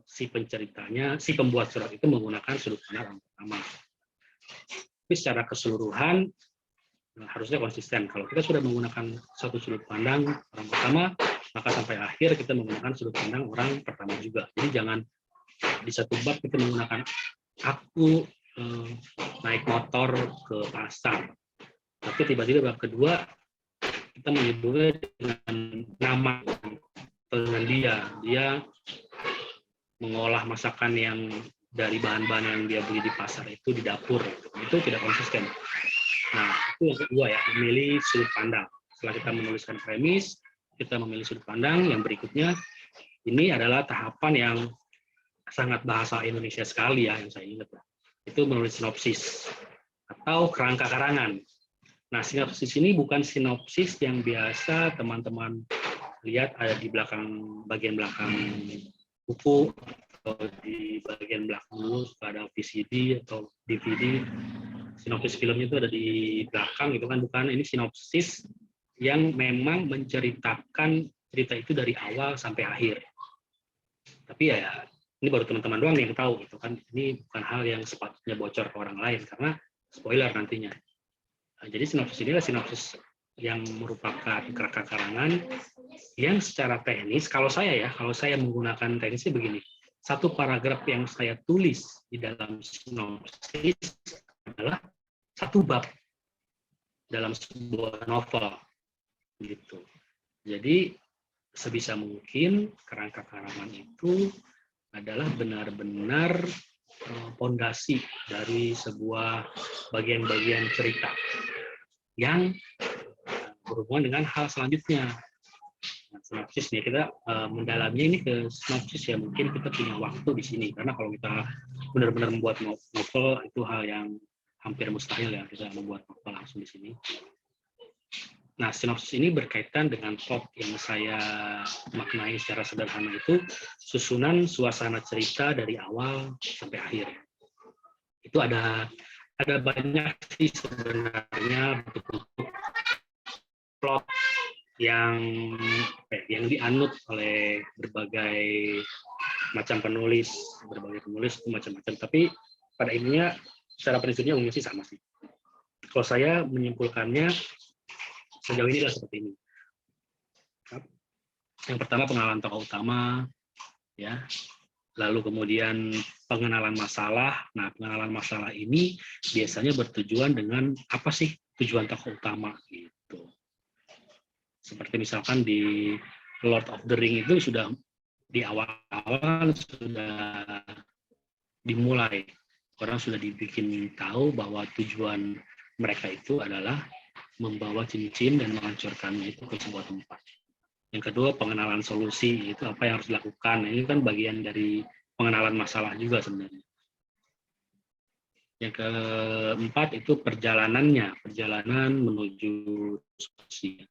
si penceritanya, si pembuat surat itu menggunakan sudut pandang orang pertama. Tapi secara keseluruhan harusnya konsisten. Kalau kita sudah menggunakan satu sudut pandang orang pertama, maka sampai akhir kita menggunakan sudut pandang orang pertama juga. Jadi jangan di satu bab kita menggunakan aku naik motor ke pasar, tapi tiba-tiba bab kedua kita menyebutnya dengan nama atau dengan dia mengolah masakan yang dari bahan-bahan yang dia beli di pasar itu di dapur. Itu tidak konsisten. Nah, itu yang kedua ya, memilih sudut pandang. Setelah kita menuliskan premis, kita memilih sudut pandang. Yang berikutnya, ini adalah tahapan yang sangat bahasa Indonesia sekali ya, yang saya ingat. Itu menulis sinopsis atau kerangka karangan. Nah, sinopsis ini bukan sinopsis yang biasa teman-teman lihat ada di bagian belakang buku, atau di bagian belakang dulu ada VCD atau DVD. Sinopsis filmnya itu ada di belakang gitu kan, bukan. Ini sinopsis yang memang menceritakan cerita itu dari awal sampai akhir. Tapi ya ini baru teman-teman doang yang tahu gitu kan. Ini bukan hal yang sepatutnya bocor ke orang lain karena spoiler nantinya. Nah, jadi sinopsis ini adalah sinopsis yang merupakan kerangka karangan yang secara teknis, kalau saya menggunakan teknisnya begini. Satu paragraf yang saya tulis di dalam sinopsis adalah satu bab dalam sebuah novel gitu. Jadi sebisa mungkin kerangka karangan itu adalah benar-benar pondasi dari sebuah bagian-bagian cerita yang berhubungan dengan hal selanjutnya. Nah, sinopsis nih kita mendalaminya ini ke sinopsis ya, mungkin kita punya waktu di sini karena kalau kita benar-benar membuat novel itu hal yang hampir mustahil ya kita membuat novel langsung di sini. Nah, sinopsis ini berkaitan dengan plot yang saya maknai secara sederhana itu susunan suasana cerita dari awal sampai akhir. Itu ada banyak sih sebenarnya bentuk-bentuk plot yang dianut oleh berbagai macam penulis itu macam-macam. Tapi pada intinya secara prinsipnya umumnya sih sama sih. Kalau saya menyimpulkannya sejauh ini adalah seperti ini. Yang pertama pengenalan tokoh utama, ya. Lalu kemudian pengenalan masalah. Nah, pengenalan masalah ini biasanya bertujuan dengan apa sih tujuan tokoh utama gitu. Seperti misalkan di Lord of the Ring itu sudah di awal-awal sudah dimulai. Orang sudah dibikin tahu bahwa tujuan mereka itu adalah membawa cincin dan menghancurkannya itu ke sebuah tempat. Yang kedua, pengenalan solusi, itu apa yang harus dilakukan. Ini kan bagian dari pengenalan masalah juga sebenarnya. Yang keempat itu perjalanan menuju solusi.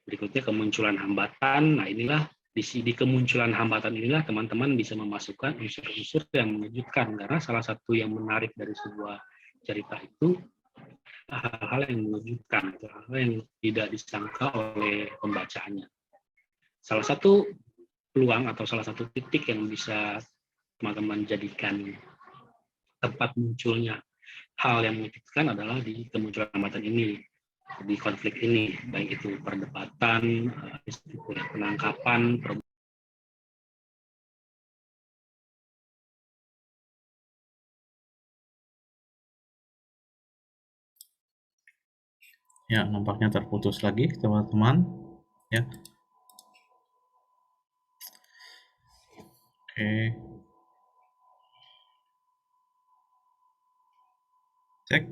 Berikutnya kemunculan hambatan. Nah, inilah di kemunculan hambatan inilah teman-teman bisa memasukkan unsur-unsur yang mengejutkan, karena salah satu yang menarik dari sebuah cerita itu hal-hal yang mengejutkan, hal-hal yang tidak disangka oleh pembacanya. Salah satu peluang atau salah satu titik yang bisa teman-teman jadikan tempat munculnya hal yang mengejutkan adalah di kemunculan hambatan ini, di konflik ini, baik itu perdebatan, penangkapan, Ya, nampaknya terputus lagi, teman-teman. Ya, oke. Cek.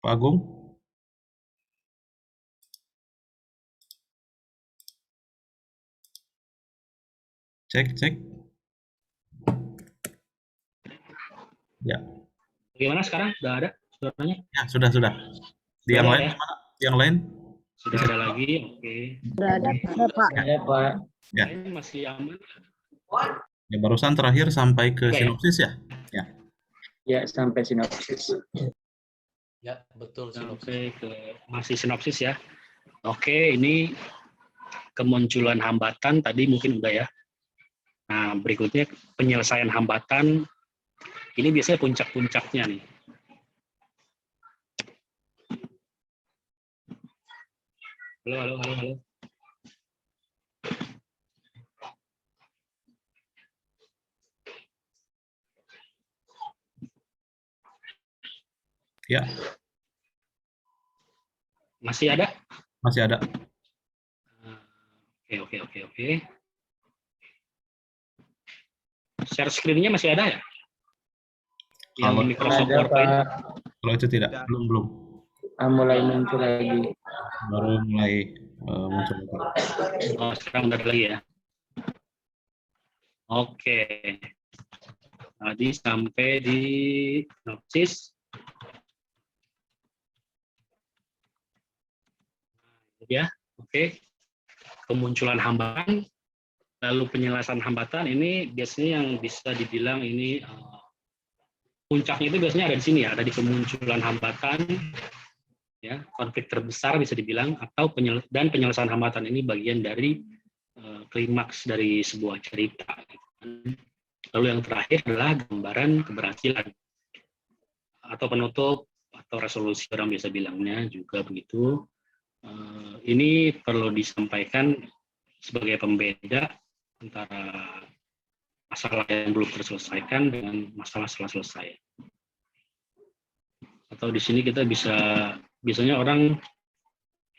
Pak Agung. Cek. Ya, bagaimana sekarang? Sudah ada suaranya? ya sudah. Di yang lain ya? gimana? Yang lain? Sudah ada lagi, oke. Sudah ada Pak. Ada Pak. Ya. Lain masih aman? Ya, barusan terakhir sampai ke Oke. sinopsis ya? Ya, sampai sinopsis. Ya, betul. Sampai ke masih sinopsis ya. Oke, ini kemunculan hambatan tadi mungkin udah ya. Nah, berikutnya penyelesaian hambatan. Ini biasanya puncak-puncaknya nih. Halo. Ya, Masih ada? masih ada. Oke. Share screen-nya masih ada ya? Yang Kalau- Microsoft Ada PowerPoint. Pak. Kalau itu tidak, belum. Mulai muncul lagi. Baru mulai muncul. Oh, sekarang udah ada lagi ya. Oke. Tadi sampai di sinopsis. Ya, oke. Kemunculan hambatan, lalu penyelesaian hambatan ini biasanya yang bisa dibilang ini puncaknya itu biasanya ada di sini ya, ada di kemunculan hambatan, ya, konflik terbesar bisa dibilang, atau penyelesaian hambatan ini bagian dari klimaks dari sebuah cerita. Lalu yang terakhir adalah gambaran keberhasilan atau penutup atau resolusi orang biasa bilangnya juga begitu. Ini perlu disampaikan sebagai pembeda antara masalah yang belum terselesaikan dengan masalah setelah selesai. Atau di sini kita biasanya orang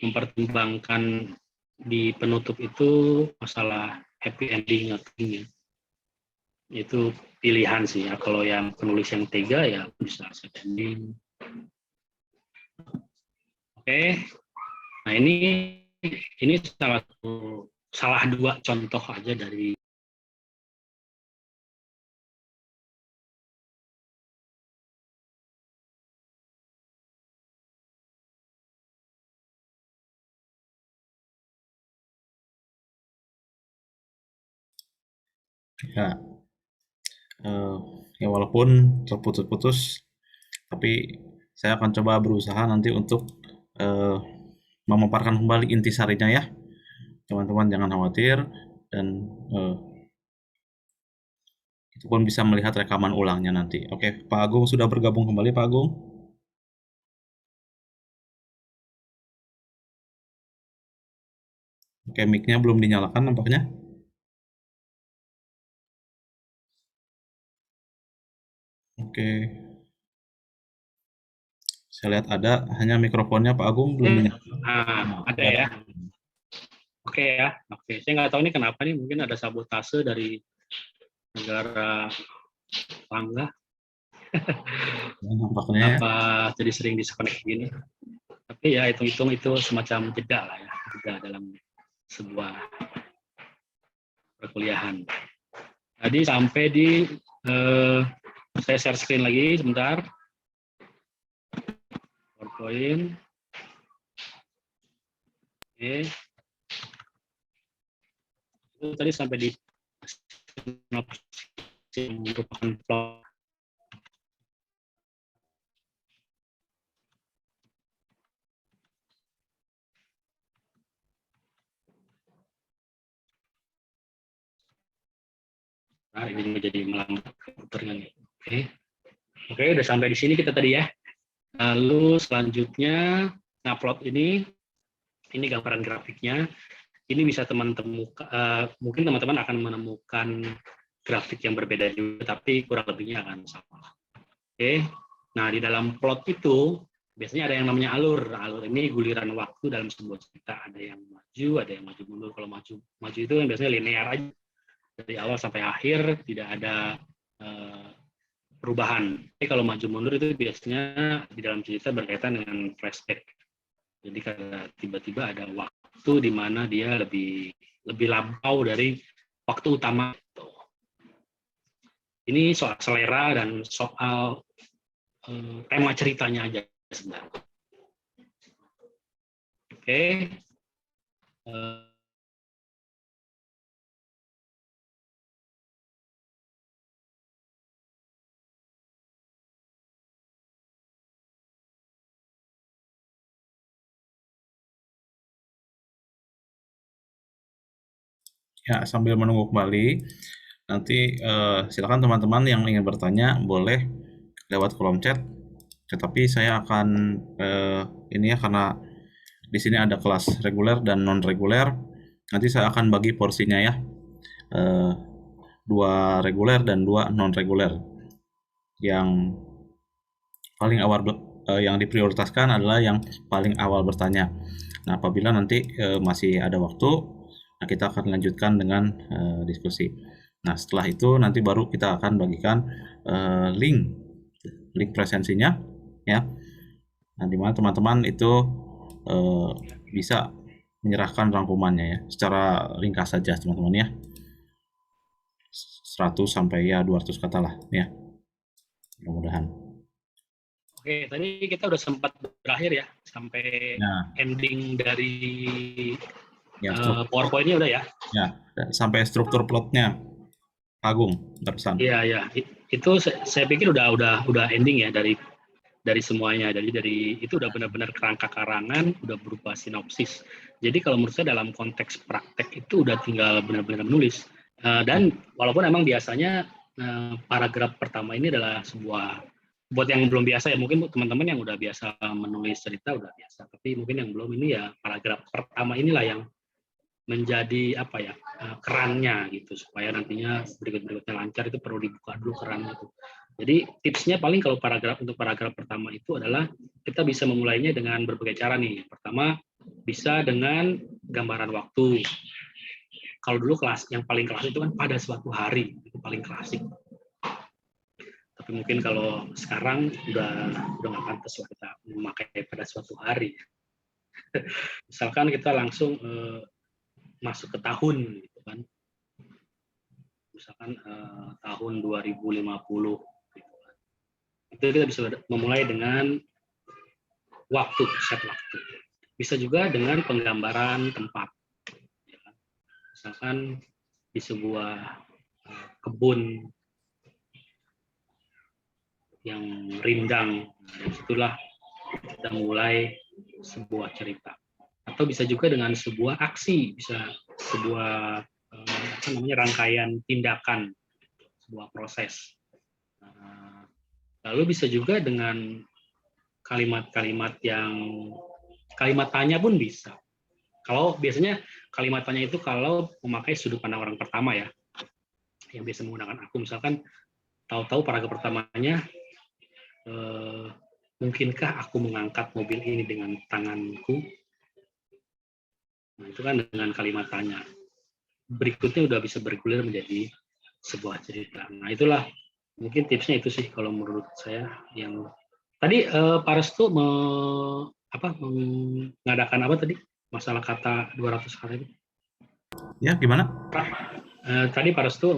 mempertimbangkan di penutup itu masalah happy ending atau ini. Itu pilihan sih ya. Kalau yang penulis yang tega ya bisa sad ending. Oke. Nah ini salah dua contoh aja dari Ya, ya walaupun terputus-putus, tapi saya akan coba berusaha nanti untuk memaparkan kembali intisarinya ya. Teman-teman jangan khawatir dan itu pun bisa melihat rekaman ulangnya nanti. Oke, Pak Agung sudah bergabung kembali, Pak Agung. Oke, mic-nya belum dinyalakan nampaknya. Oke. Saya lihat ada, hanya mikrofonnya Pak Agung belum dinyalakan. Ada ya. Oke ya. Oke, saya nggak tahu ini kenapa nih, mungkin ada sabotase dari negara tetangga. Ya, nampaknya Kenapa jadi sering disconnect gini? Tapi ya hitung-hitung itu semacam jeda lah ya, jeda dalam sebuah perkuliahan. Tadi sampai di saya share screen lagi sebentar. PowerPoint. Oke. Itu tadi sampai di merupakan plot. Nah, ini menjadi melambat komputernya nih. Oke, udah sampai di sini kita tadi ya. Lalu selanjutnya, nah plot ini gambaran grafiknya. Ini bisa mungkin teman-teman akan menemukan grafik yang berbeda juga, tapi kurang lebihnya akan sama. Oke, nah di dalam plot itu biasanya ada yang namanya alur. Alur ini guliran waktu dalam sebuah cerita. Ada yang maju, ada yang maju mundur. Kalau maju itu yang biasanya linear aja. Dari awal sampai akhir tidak ada perubahan. Tapi kalau maju mundur itu biasanya di dalam cerita berkaitan dengan flashback. Jadi karena tiba-tiba ada waktu di mana dia lebih lampau dari waktu utama. Ini soal selera dan soal tema ceritanya aja sebenarnya. Oke. Ya, sambil menunggu kembali, nanti silakan teman-teman yang ingin bertanya boleh lewat kolom chat. Tetapi saya akan ini ya, karena di sini ada kelas reguler dan non reguler. Nanti saya akan bagi porsinya ya, 2 reguler dan 2 non reguler. Yang paling awal yang diprioritaskan adalah yang paling awal bertanya. Nah, apabila nanti masih ada waktu, nah kita akan lanjutkan dengan diskusi. Nah, setelah itu nanti baru kita akan bagikan link presensinya ya. Nah, di mana teman-teman itu bisa menyerahkan rangkumannya ya, secara ringkas saja teman-teman ya. 100 sampai ya 200 kata lah ya. Mudah-mudahan. Oke, tadi kita udah sempat berakhir ya sampai ending dari PowerPoint-nya udah ya. Ya, sampai struktur plotnya. Agung, barusan. Iya. Itu saya pikir udah ending ya dari semuanya. Jadi dari itu udah benar-benar kerangka karangan, udah berupa sinopsis. Jadi kalau menurut saya dalam konteks praktek itu udah tinggal benar-benar menulis. Dan walaupun emang biasanya paragraf pertama ini adalah sebuah buat yang belum biasa ya, mungkin teman-teman yang udah biasa menulis cerita udah biasa, tapi mungkin yang belum ini ya paragraf pertama inilah yang menjadi apa ya, kerannya gitu, supaya nantinya berikut-berikutnya lancar itu perlu dibuka dulu keran gitu. Jadi tipsnya paling kalau untuk paragraf pertama itu adalah kita bisa memulainya dengan berbagai cara nih. Pertama bisa dengan gambaran waktu. Kalau dulu yang paling klasik itu kan pada suatu hari, itu paling klasik. Tapi mungkin kalau sekarang udah nggak pantas lah kita memakai pada suatu hari. Misalkan kita langsung masuk ke tahun, gitu kan. Misalkan tahun 2050. Gitu kan. Itu kita bisa memulai dengan waktu, set waktu. Bisa juga dengan penggambaran tempat. Ya kan. Misalkan di sebuah kebun yang rindang, dan itulah kita mulai sebuah cerita. Atau bisa juga dengan sebuah aksi, bisa sebuah rangkaian tindakan, sebuah proses. Lalu bisa juga dengan kalimat-kalimat kalimat tanya pun bisa. Kalau biasanya kalimat tanya itu kalau memakai sudut pandang orang pertama ya, yang biasa menggunakan aku, misalkan tahu-tahu paragraf pertamanya, mungkinkah aku mengangkat mobil ini dengan tanganku? Nah, itu kan dengan kalimat tanya. Berikutnya udah bisa bergulir menjadi sebuah cerita. Nah, itulah mungkin tipsnya itu sih kalau menurut saya. Yang tadi Pak Restu mengadakan apa tadi? Masalah kata 200 kata itu. Ya, gimana? Tadi Pak Restu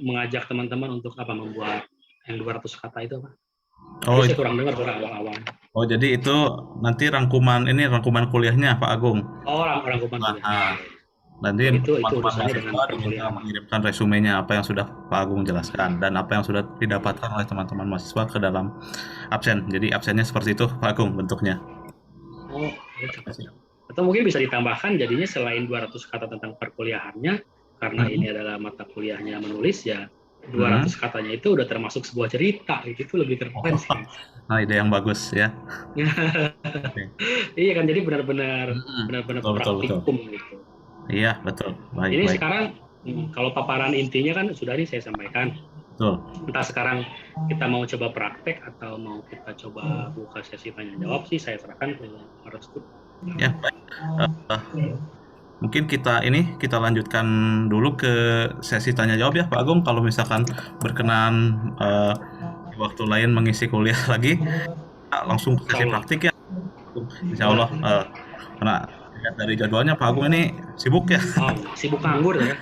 mengajak teman-teman untuk membuat yang 200 kata itu apa? Oh, saya kurang dengar awal-awal. Oh, jadi itu nanti rangkuman kuliahnya Pak Agung. Oh, rangkuman kuliah. Nanti itu teman-teman urusannya dengan mahasiswa diminta mengirimkan resumenya apa yang sudah Pak Agung jelaskan dan apa yang sudah didapatkan oleh teman-teman mahasiswa ke dalam absen. Jadi absennya seperti itu Pak Agung bentuknya. Oh, atau mungkin bisa ditambahkan jadinya selain 200 kata tentang perkuliahannya, karena ini adalah mata kuliahnya menulis ya, 200 katanya itu udah termasuk sebuah cerita, itu lebih keren sih. Nah, ide yang bagus ya. Iya kan, jadi benar-benar praktikum gitu. Iya, betul. Baik. Ini sekarang kalau paparan intinya kan sudah saya sampaikan. Betul. Entah sekarang kita mau coba praktek atau mau kita coba buka sesi tanya jawab sih, saya serahkan ke Pak Restu. Ya, baik. Mungkin kita lanjutkan dulu ke sesi tanya jawab ya Pak Agung, kalau misalkan berkenan di waktu lain mengisi kuliah lagi, langsung ke sesi praktik ya. Insya Allah, karena lihat dari jadwalnya Pak Agung ini sibuk ya. Sibuk nganggur ya.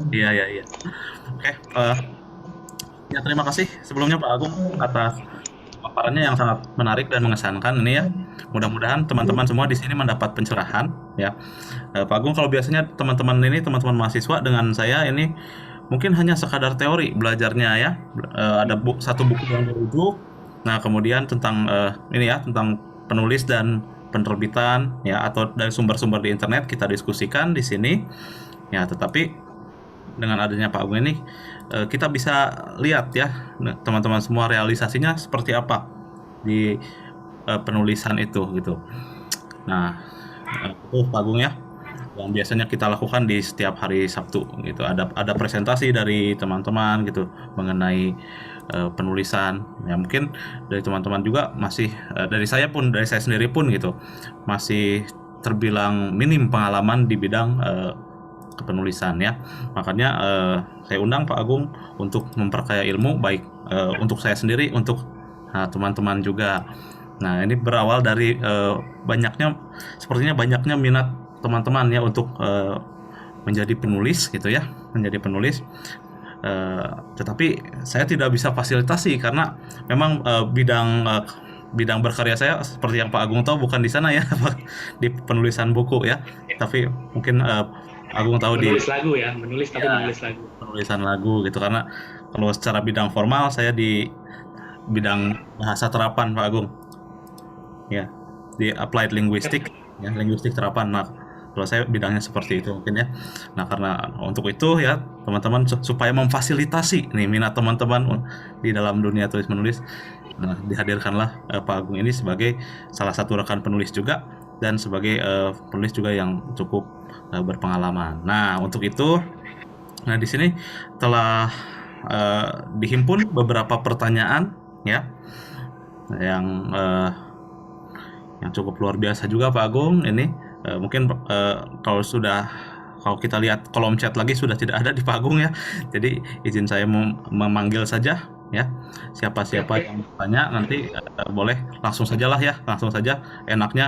Iya. Oke, ya terima kasih sebelumnya Pak Agung atas paparannya yang sangat menarik dan mengesankan ini ya. Mudah-mudahan teman-teman semua di sini mendapat pencerahan ya. Pak Agung, kalau biasanya teman-teman mahasiswa dengan saya ini mungkin hanya sekadar teori belajarnya ya. Ada satu buku yang dirujuk. Nah, kemudian tentang tentang penulis dan penerbitan ya, atau dari sumber-sumber di internet kita diskusikan di sini. Ya, tetapi dengan adanya Pak Agung ini kita bisa lihat ya teman-teman semua realisasinya seperti apa di penulisan itu gitu. Nah, itu Pak Agung ya yang biasanya kita lakukan di setiap hari Sabtu gitu. Ada presentasi dari teman-teman gitu mengenai penulisan. Ya, mungkin dari teman-teman juga masih dari saya sendiri pun gitu masih terbilang minim pengalaman di bidang kepenulisan ya. Makanya saya undang Pak Agung untuk memperkaya ilmu baik untuk saya sendiri, untuk teman-teman juga. Nah, ini berawal dari sepertinya banyaknya minat teman-teman ya untuk menjadi penulis gitu ya, tetapi saya tidak bisa fasilitasi karena memang bidang berkarya saya seperti yang Pak Agung tahu bukan di sana ya, di penulisan buku ya, tapi mungkin Agung tahu menulis lagu ya, menulis lagu. Penulisan lagu gitu, karena kalau secara bidang formal saya di bidang bahasa terapan Pak Agung. Ya, di applied linguistic ya, linguistik terapan. Nah, Kalau saya bidangnya seperti itu mungkin ya. Nah, karena untuk itu ya teman-teman supaya memfasilitasi nih minat teman-teman di dalam dunia tulis menulis, nah dihadirkanlah Pak Agung ini sebagai salah satu rekan penulis juga dan sebagai penulis juga yang cukup berpengalaman. Nah, untuk itu, nah di sini telah dihimpun beberapa pertanyaan ya yang yang cukup luar biasa juga Pak Agung ini. Mungkin kalau kita lihat kolom chat lagi sudah tidak ada di Pak Agung ya. Jadi izin saya memanggil saja ya. Siapa-siapa yang bertanya nanti boleh langsung sajalah ya, langsung saja enaknya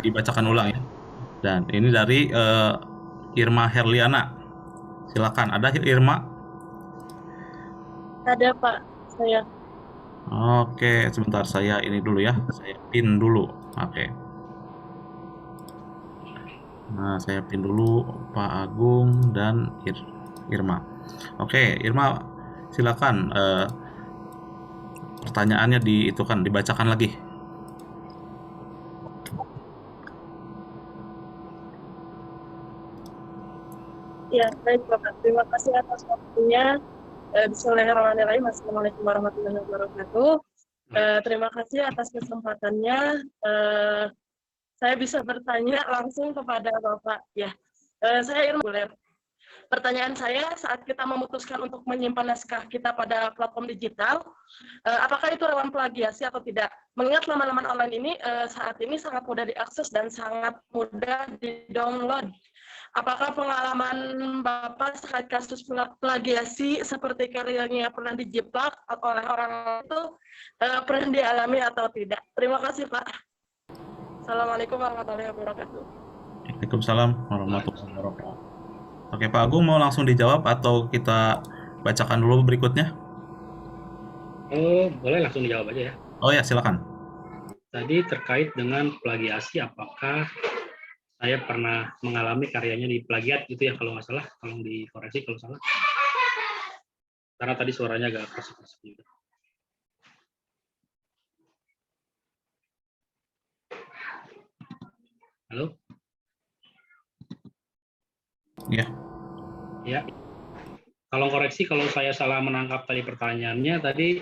dibacakan ulang ya. Dan ini dari Irma Herliana. Silakan, ada Irma? Ada Pak, saya. Oke, sebentar saya ini dulu ya. Saya pin dulu. Oke. Nah, saya pin dulu Pak Agung dan Irma. Oke, Irma, silakan pertanyaannya dibacakan lagi. Ya, baik Bapak. Terima kasih atas waktunya. Bismillahirrahmanirrahim. Assalamualaikum warahmatullahi wabarakatuh. Terima kasih atas kesempatannya. Saya bisa bertanya langsung kepada Bapak. Ya, saya Irma. Pertanyaan saya, saat kita memutuskan untuk menyimpan naskah kita pada platform digital, apakah itu rawan plagiasi atau tidak? Mengingat laman-laman online ini saat ini sangat mudah diakses dan sangat mudah di-download. Apakah pengalaman Bapak terkait kasus plagiasi seperti karyanya pernah dijiplak oleh orang itu pernah dialami atau tidak? Terima kasih Pak. Assalamualaikum warahmatullahi wabarakatuh. Waalaikumsalam warahmatullahi wabarakatuh. Oke, Pak Agung mau langsung dijawab atau kita bacakan dulu berikutnya? Oh, boleh langsung dijawab aja ya. Oh ya, silakan. Tadi terkait dengan plagiasi, apakah saya pernah mengalami karyanya di plagiat gitu ya, kalau nggak salah, tolong dikoreksi kalau salah. Karena tadi suaranya agak keras gitu. Halo? Ya. Ya. Kalau koreksi, kalau saya salah menangkap tadi pertanyaannya, tadi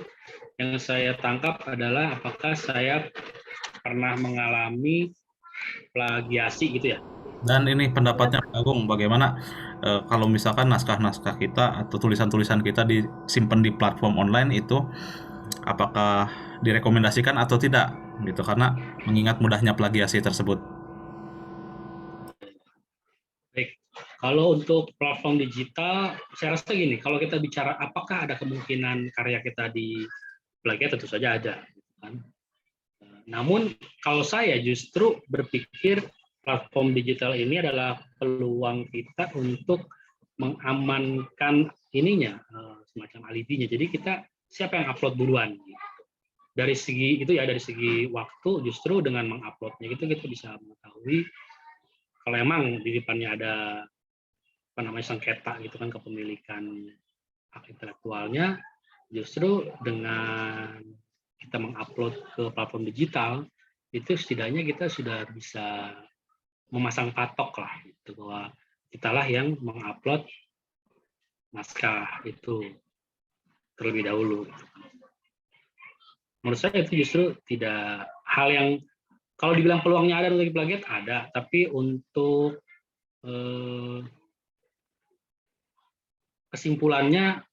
yang saya tangkap adalah apakah saya pernah mengalami plagiasi gitu ya? Dan ini pendapatnya Pak Agung, bagaimana kalau misalkan naskah-naskah kita atau tulisan-tulisan kita disimpan di platform online itu, apakah direkomendasikan atau tidak? Gitu, karena mengingat mudahnya plagiasi tersebut. Baik. Kalau untuk platform digital, saya rasa gini, kalau kita bicara apakah ada kemungkinan karya kita di plagiat, tentu saja ada. Kan? Namun kalau saya justru berpikir platform digital ini adalah peluang kita untuk mengamankan ininya, semacam alibinya. Jadi kita siapa yang upload duluan? Dari segi itu ya, dari segi waktu justru dengan menguploadnya itu kita bisa mengetahui kalau emang di depannya ada sengketa gitu kan kepemilikan hak intelektualnya, justru dengan kita mengupload ke platform digital itu setidaknya kita sudah bisa memasang patok lah gitu, bahwa kitalah yang mengupload naskah itu terlebih dahulu. Menurut saya itu justru tidak hal yang, kalau dibilang peluangnya ada untuk plagiat ada, tapi untuk kesimpulannya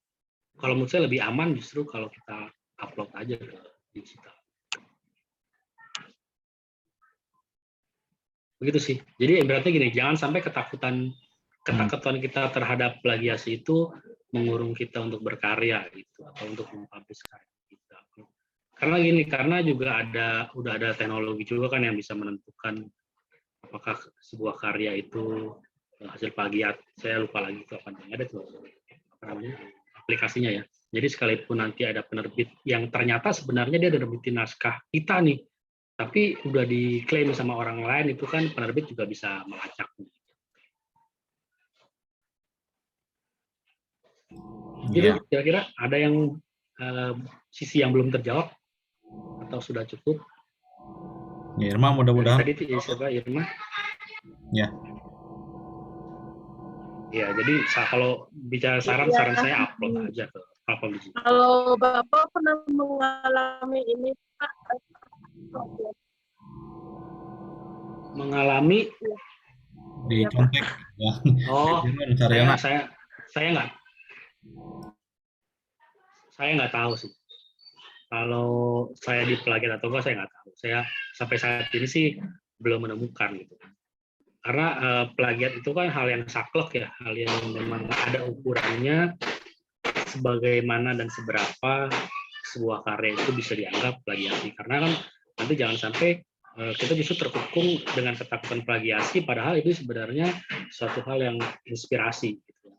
kalau menurut saya lebih aman justru kalau kita upload aja ke digital. Begitu sih. Jadi berarti gini, jangan sampai ketakutan kita terhadap plagiasi itu mengurung kita untuk berkarya gitu, atau untuk mempublish karya kita. Karena gini, karena juga udah ada teknologi juga kan yang bisa menentukan apakah sebuah karya itu hasil plagiat. Saya lupa lagi itu apa namanya, ada tuh aplikasinya ya. Jadi sekalipun nanti ada penerbit yang ternyata sebenarnya dia udah nerbitin naskah kita nih, tapi udah diklaim sama orang lain, itu kan penerbit juga bisa melacak. Jadi kira-kira ada yang sisi yang belum terjawab atau sudah cukup? Ya, Irma, mudah-mudahan. Tadi siapa Irma? Ya. Ya, jadi kalau bicara saran Iya. saya upload aja ke platform digital. Kalau Bapak pernah mengalami ini, Pak, Mengalami Di ya, Pak. contek ya. oh Gimana Saryana? saya nggak tahu sih. Kalau saya di plagiat atau enggak saya nggak tahu. Saya sampai saat ini sih belum menemukan gitu. Karena plagiat itu kan hal yang saklek ya, hal yang memang ada ukurannya sebagaimana dan seberapa sebuah karya itu bisa dianggap plagiasi. Karena kan nanti jangan sampai kita justru terkukung dengan ketakutan plagiasi, padahal itu sebenarnya suatu hal yang inspirasi. Gitu.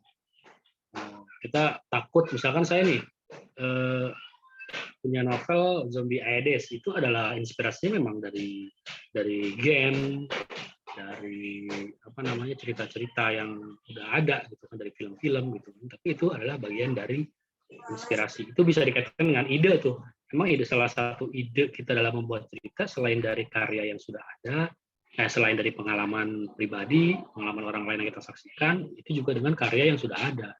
Kita takut, misalkan saya nih punya novel Zombie Aedes, itu adalah inspirasinya memang dari game, dari cerita-cerita yang udah ada gitu kan, dari film-film gitu. Tapi itu adalah bagian dari inspirasi. Itu bisa dikaitkan dengan ide tuh. Emang salah satu ide kita dalam membuat cerita selain dari karya yang sudah ada, selain dari pengalaman pribadi, pengalaman orang lain yang kita saksikan, itu juga dengan karya yang sudah ada.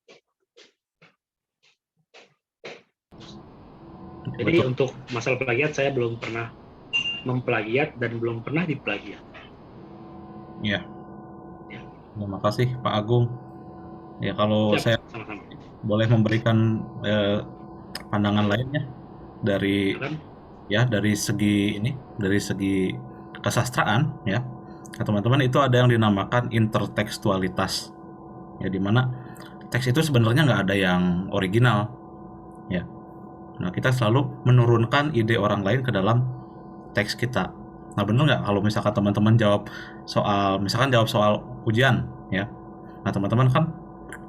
Jadi Betul. untuk masalah plagiat saya belum pernah memplagiat dan belum pernah diplagiat. Ya. Terima kasih Pak Agung. Ya kalau Siap, saya sama-sama. boleh memberikan pandangan lainnya dari dari segi kesastraan ya. Teman-teman, itu ada yang dinamakan intertekstualitas. Ya, di mana teks itu sebenarnya nggak ada yang original ya. Nah, kita selalu menurunkan ide orang lain ke dalam teks kita. Nah, benar nggak kalau misalkan teman-teman jawab soal ujian ya. Nah, teman-teman kan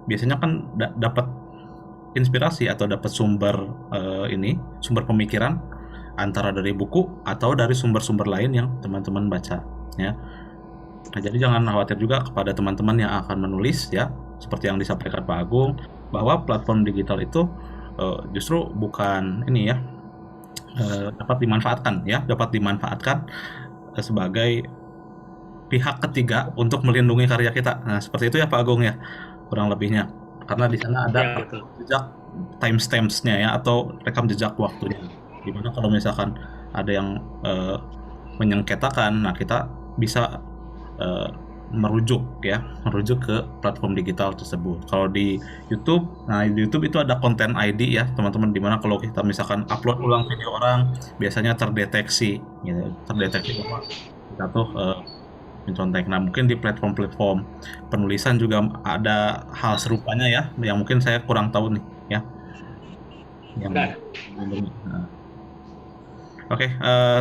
biasanya kan dapat inspirasi atau dapat sumber pemikiran antara dari buku atau dari sumber-sumber lain yang teman-teman baca ya. Nah, jadi jangan khawatir juga kepada teman-teman yang akan menulis ya, seperti yang disampaikan Pak Agung, bahwa platform digital itu justru bukan dapat dimanfaatkan sebagai pihak ketiga untuk melindungi karya kita. Nah, seperti itu ya Pak Agung ya, kurang lebihnya. Karena di sana ada Ya, betul. jejak timestamps-nya ya, atau rekam jejak waktunya. Dimana kalau misalkan ada yang menyengketakan, nah kita bisa merujuk ke platform digital tersebut. Kalau di YouTube, nah di YouTube itu ada konten ID ya teman-teman, dimana kalau kita misalkan upload ulang video orang, biasanya terdeteksi bahwa kita tuh mencontek. Nah, mungkin di platform-platform penulisan juga ada hal serupanya ya, yang mungkin saya kurang tahu nih ya. Oke,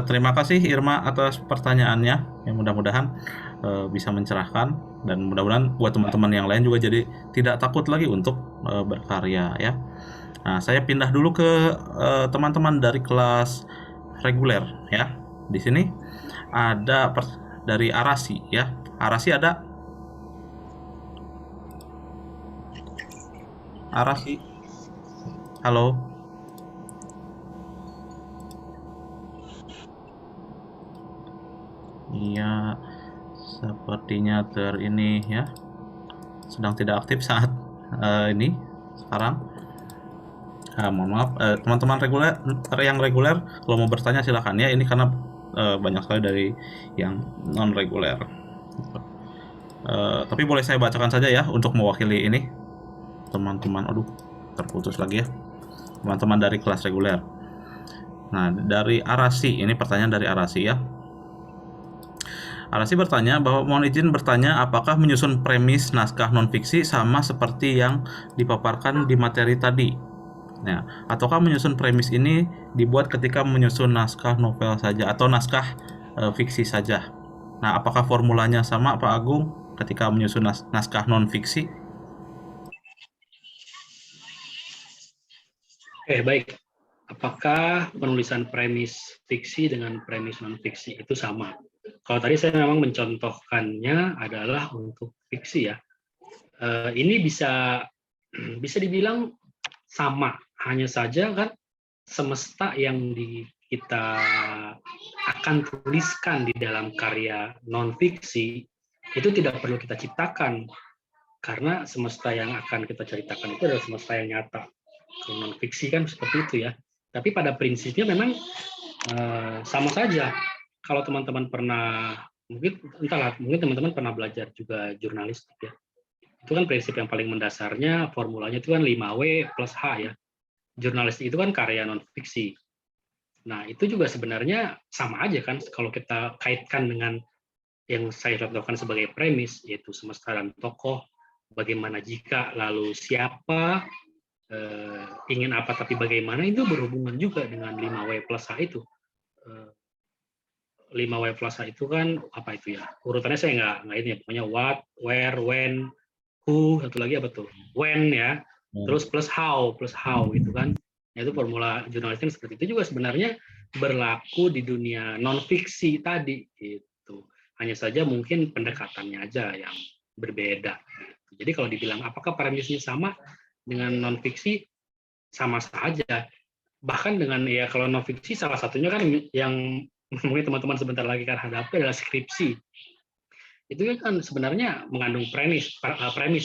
terima kasih Irma atas pertanyaannya, yang mudah-mudahan bisa mencerahkan, dan mudah-mudahan buat teman-teman yang lain juga jadi tidak takut lagi untuk berkarya ya. Nah, saya pindah dulu ke teman-teman dari kelas reguler ya. Di sini ada dari Arasi ya. Arasi ada? Arasi. Halo. Iya, sepertinya ini ya sedang tidak aktif saat ini sekarang. Mohon maaf, teman-teman yang reguler kalau mau bertanya silakan ya. Ini karena banyak sekali dari yang non reguler. Tapi boleh saya bacakan saja ya untuk mewakili ini teman-teman. Aduh, terputus lagi ya. Teman-teman dari kelas reguler. Nah, dari Arasi, ini pertanyaan dari Arasi ya. Arasi bertanya bahwa mohon izin bertanya, apakah menyusun premis naskah non-fiksi sama seperti yang dipaparkan di materi tadi? Nah, ataukah menyusun premis ini dibuat ketika menyusun naskah novel saja atau naskah fiksi saja? Nah, apakah formulanya sama Pak Agung ketika menyusun naskah non-fiksi? Baik. Apakah penulisan premis fiksi dengan premis non-fiksi itu sama? Kalau tadi saya memang mencontohkannya adalah untuk fiksi ya. Ini bisa dibilang sama, hanya saja kan semesta yang kita akan tuliskan di dalam karya non-fiksi itu tidak perlu kita ciptakan, karena semesta yang akan kita ceritakan itu adalah semesta yang nyata. Kalau non fiksi kan seperti itu ya. Tapi pada prinsipnya memang sama saja. Kalau teman-teman pernah, mungkin entahlah, mungkin teman-teman pernah belajar juga jurnalistik ya. Itu kan prinsip yang paling mendasarnya, formulanya itu kan 5W plus H ya. Jurnalistik itu kan karya non fiksi. Nah, itu juga sebenarnya sama aja kan kalau kita kaitkan dengan yang saya contohkan sebagai premis, yaitu semesta dan tokoh, bagaimana jika, lalu siapa, ingin apa tapi bagaimana, itu berhubungan juga dengan 5W plus H itu. 5W plus H itu kan apa itu ya? Urutannya saya nggak ini ya, pokoknya what, where, when, who, satu lagi apa tuh? When ya. Terus plus how itu kan. Itu formula jurnalistik seperti itu juga sebenarnya berlaku di dunia non fiksi tadi gitu. Hanya saja mungkin pendekatannya aja yang berbeda. Gitu. Jadi kalau dibilang apakah premisnya sama dengan non fiksi, sama saja. Bahkan dengan ya kalau non fiksi salah satunya kan yang mungkin teman-teman sebentar lagi kan hadapi adalah skripsi. Itu kan sebenarnya mengandung premis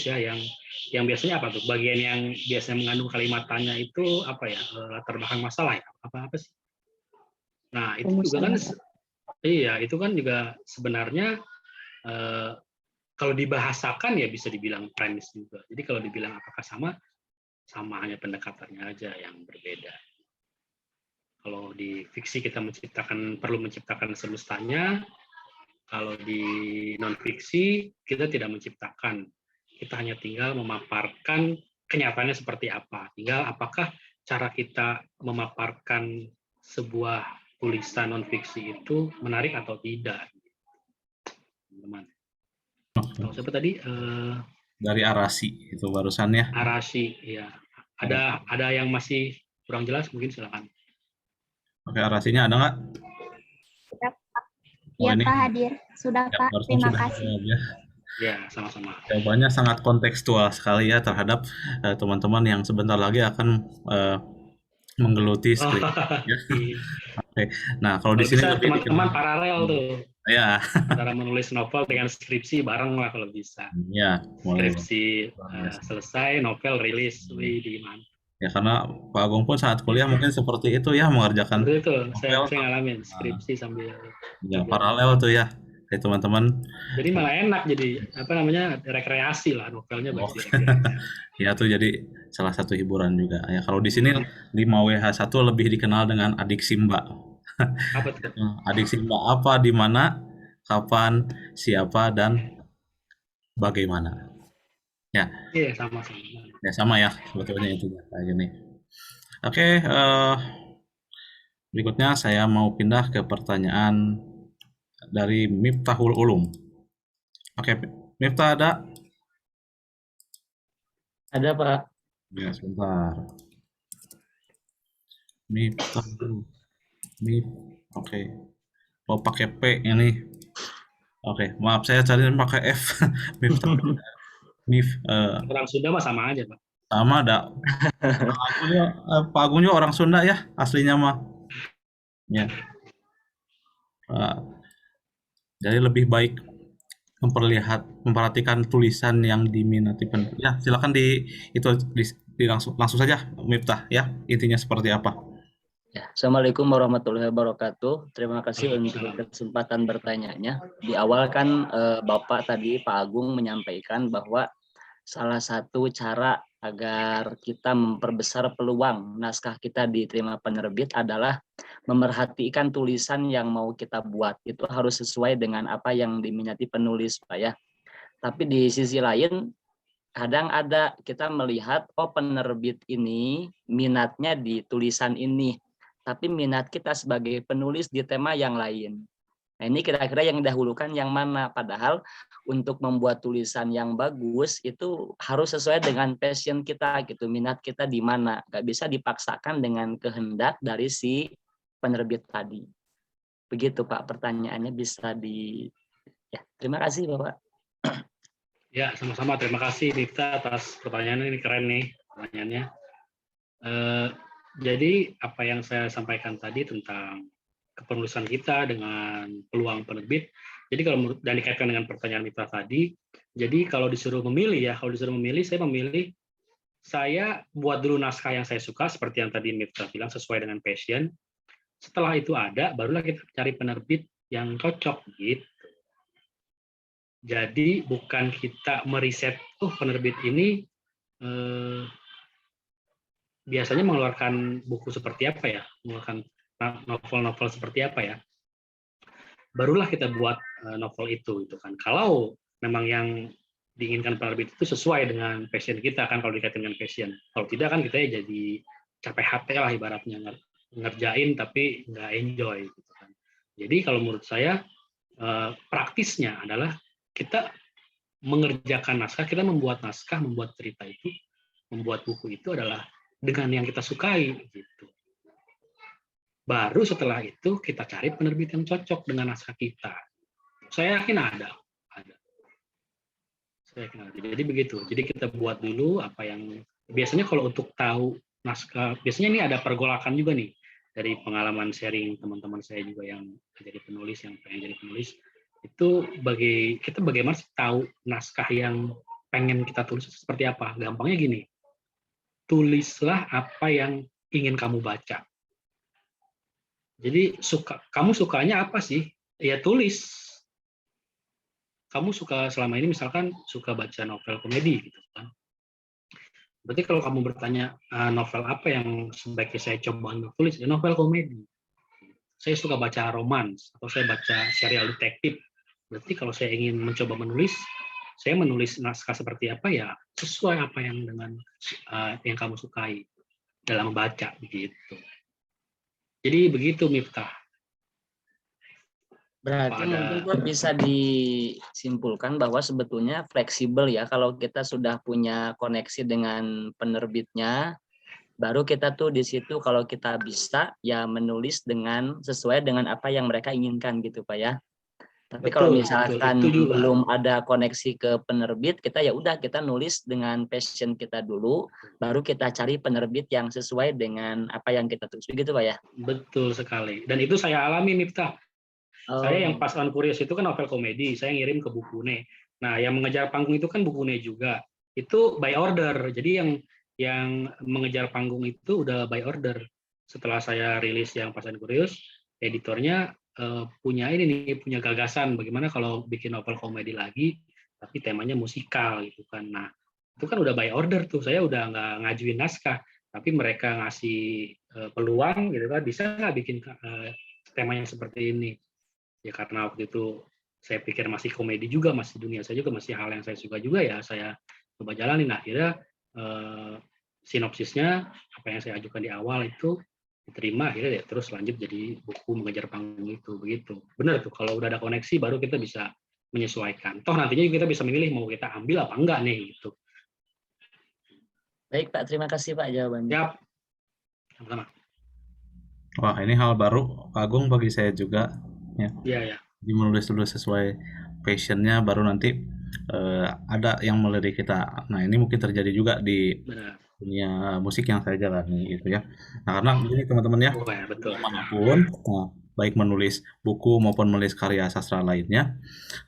ya yang biasanya apa tuh, bagian yang biasanya mengandung kalimat tanya itu apa ya, latar belakang masalah ya, apa sih. Nah itu juga kan iya, itu kan juga sebenarnya kalau dibahasakan ya bisa dibilang premis juga. Jadi kalau dibilang apakah sama hanya pendekatannya aja yang berbeda. Kalau di fiksi kita perlu menciptakan semestanya. Kalau di non-fiksi, kita tidak menciptakan. Kita hanya tinggal memaparkan kenyataannya seperti apa. Tinggal apakah cara kita memaparkan sebuah tulisan non-fiksi itu menarik atau tidak. Teman-teman. Kalau siapa tadi? Dari Arasi, itu barusannya. Arasi, ya. Ada yang masih kurang jelas, mungkin silakan. Oke, Arasinya ada nggak? Ya, Pak hadir. Sudah, Pak. Terima kasih. Ya, sama-sama. Jawabannya sangat kontekstual sekali ya terhadap teman-teman yang sebentar lagi akan menggeluti skrip. Ya. Oke. Nah, kalau di sini teman-teman paralel tuh. Ya. Antara menulis novel dengan skripsi bareng lah kalau bisa. Ya, mulai. Skripsi selesai, novel rilis di mana? Ya karena Pak Agung pun saat kuliah mungkin seperti itu ya, mengerjakan itu saya ngalamin skripsi sambil ya paralel tuh ya teman-teman. Jadi malah enak, jadi apa namanya, rekreasi lah novelnya bagi ya tuh jadi salah satu hiburan juga ya. Kalau di sini 5WH1 lebih dikenal dengan adik Simba. Apa tuh? Adik Simba apa, di mana, kapan, siapa, dan bagaimana. Ya. Iya, sama-sama. Ya sama ya sebetulnya itu kayak gini. Oke, berikutnya saya mau pindah ke pertanyaan dari Miftahul Ulum. Oke, Miftah ada? Ada, Pak. Ya, sebentar. Miftah. Oke. Oh, pakai P ini. Oke, maaf saya cari pakai F. Miftah. Orang Sunda mah sama aja, Pak. Sama ada. Pak Agung juga orang Sunda ya aslinya mah. Ya. Jadi lebih baik memperhatikan tulisan yang diminati penulis. Ya, silakan langsung saja Miftah ya, intinya seperti apa. Ya, Assalamualaikum warahmatullahi wabarakatuh. Terima kasih untuk kesempatan bertanya-nya. Di awal kan Bapak tadi Pak Agung menyampaikan bahwa salah satu cara agar kita memperbesar peluang naskah kita diterima penerbit adalah memerhatikan tulisan yang mau kita buat. Itu harus sesuai dengan apa yang diminati penulis, Pak ya. Tapi di sisi lain, kadang ada kita melihat, oh penerbit ini minatnya di tulisan ini, tapi minat kita sebagai penulis di tema yang lain. Nah ini kira-kira yang didahulukan yang mana? Padahal untuk membuat tulisan yang bagus itu harus sesuai dengan passion kita gitu, minat kita di mana. Gak bisa dipaksakan dengan kehendak dari si penerbit tadi. Begitu Pak pertanyaannya, bisa ya, terima kasih Bapak. Ya, sama-sama. Terima kasih Miftah atas pertanyaannya, ini keren nih pertanyaannya. Jadi apa yang saya sampaikan tadi tentang kepenulisan kita dengan peluang penerbit, Jadi kalau dan dikaitkan dengan pertanyaan Mitra tadi, jadi kalau disuruh memilih saya buat dulu naskah yang saya suka seperti yang tadi Mitra bilang sesuai dengan passion. Setelah itu ada, barulah kita cari penerbit yang cocok gitu. Jadi bukan kita meriset, penerbit ini biasanya mengeluarkan buku seperti apa ya, mengeluarkan novel-novel seperti apa ya. Barulah kita buat novel itu kan. Kalau memang yang diinginkan penerbit itu sesuai dengan passion kita kan, kalau dikaitkan dengan passion. Kalau tidak kan kita ya jadi capek hati lah ibaratnya, ngerjain tapi nggak enjoy gitu kan. Jadi kalau menurut saya praktisnya adalah kita mengerjakan naskah, kita membuat naskah, membuat cerita itu, membuat buku itu adalah dengan yang kita sukai gitu. Baru setelah itu kita cari penerbit yang cocok dengan naskah kita. Saya yakin ada. Saya yakin ada. Jadi begitu. Jadi kita buat dulu apa yang biasanya kalau untuk tahu naskah, biasanya ini ada pergolakan juga nih dari pengalaman sharing teman-teman saya juga yang jadi penulis, yang pengen jadi penulis. Itu kita bagaimana sih tahu naskah yang pengen kita tulis seperti apa? Gampangnya gini. Tulislah apa yang ingin kamu baca. Jadi kamu sukanya apa sih? Ya tulis. Kamu suka selama ini misalkan suka baca novel komedi gitu kan. Berarti kalau kamu bertanya novel apa yang sebaiknya saya coba untuk tulis, ya novel komedi. Saya suka baca romans atau saya baca serial detektif. Berarti kalau saya ingin mencoba menulis, saya menulis naskah seperti apa ya sesuai apa yang dengan yang kamu sukai dalam membaca begitu. Jadi begitu Miftah. Berarti mungkin bisa disimpulkan bahwa sebetulnya fleksibel ya, kalau kita sudah punya koneksi dengan penerbitnya, baru kita tuh di situ kalau kita bisa ya menulis sesuai dengan apa yang mereka inginkan gitu Pak ya. Tapi kalau misalkan belum ada koneksi ke penerbit, kita ya udah kita nulis dengan passion kita dulu, baru kita cari penerbit yang sesuai dengan apa yang kita tulis, begitu Pak ya? Betul sekali. Dan itu saya alami Miftah. Saya yang pas on Curious itu kan novel komedi, saya ngirim ke Bukune. Nah, yang mengejar panggung itu kan Bukune juga. Itu by order. Jadi yang mengejar panggung itu udah by order. Setelah saya rilis yang pas on Curious, editornya punya gagasan bagaimana kalau bikin novel komedi lagi tapi temanya musikal gitu kan. Nah, itu kan udah by order tuh. Saya udah nggak ngajuin naskah, tapi mereka ngasih peluang gitu kan, bisa nggak bikin tema yang seperti ini. Ya karena waktu itu saya pikir masih komedi juga, masih dunia saya juga, masih hal yang saya suka juga ya saya coba jalanin. Akhirnya sinopsisnya apa yang saya ajukan di awal itu diterima, akhirnya ya terus lanjut jadi buku Mengejar Panggung itu begitu. Benar tuh, kalau udah ada koneksi baru kita bisa menyesuaikan. Toh nantinya kita bisa memilih mau kita ambil apa enggak nih gitu. Baik Pak, terima kasih Pak jawabannya. Siap. Sama-sama. Wah, ini hal baru, Agung, bagi saya juga. Iya. Jadi menulis dulu sesuai passionnya, baru nanti ada yang melirik kita. Nah, ini mungkin terjadi juga di dunia musik yang saya jalani gitu ya. Nah, karena begini teman-teman ya, betul. Manapun, baik menulis buku maupun menulis karya sastra lainnya.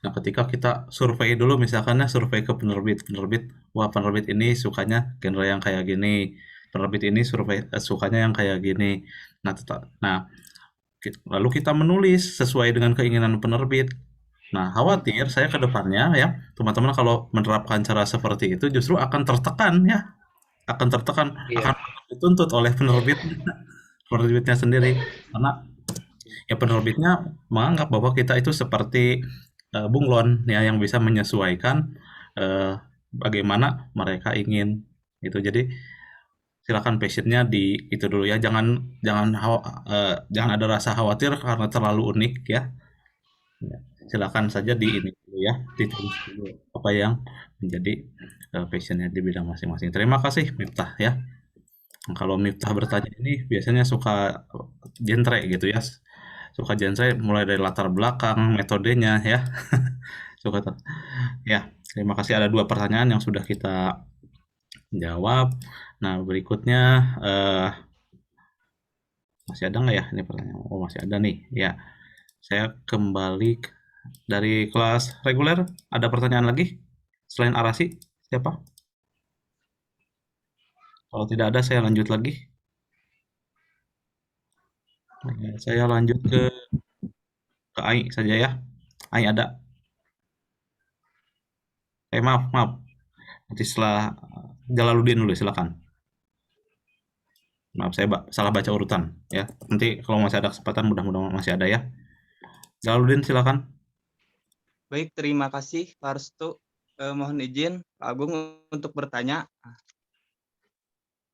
Nah, ketika kita survei dulu, misalkan survei ke penerbit, wah penerbit ini sukanya genre yang kayak gini, penerbit ini sukanya yang kayak gini. Nah, lalu kita menulis sesuai dengan keinginan penerbit. Nah, khawatir saya ke depannya ya, teman-teman kalau menerapkan cara seperti itu justru akan tertekan ya. Akan dituntut oleh penerbitnya sendiri, karena ya penerbitnya menganggap bahwa kita itu seperti bunglon ya, yang bisa menyesuaikan bagaimana mereka ingin itu. Jadi silakan passionnya di itu dulu ya, jangan ada rasa khawatir karena terlalu unik ya. Silakan saja di ini dulu ya, ditulis dulu apa yang menjadi passionnya di bidang masing-masing. Terima kasih Miftah ya. Kalau Miftah bertanya ini biasanya suka genre gitu ya, suka genre mulai dari latar belakang, metodenya ya. Ya, terima kasih. Ada 2 pertanyaan yang sudah kita jawab. Nah, berikutnya masih ada nggak ya ini pertanyaan? Oh, masih ada nih ya. Saya kembali Dari kelas reguler, ada pertanyaan lagi? Selain Arasi, siapa? Kalau tidak ada, saya lanjut lagi. Saya lanjut ke Ai saja ya. Ai ada. Maaf, maaf. Nanti setelah Jalaluddin dulu, silakan. Maaf, saya salah baca urutan ya. Nanti kalau masih ada kesempatan, mudah-mudahan masih ada ya. Jalaluddin, silakan. Baik, terima kasih Pak Restu. Mohon izin Pak Agung untuk bertanya.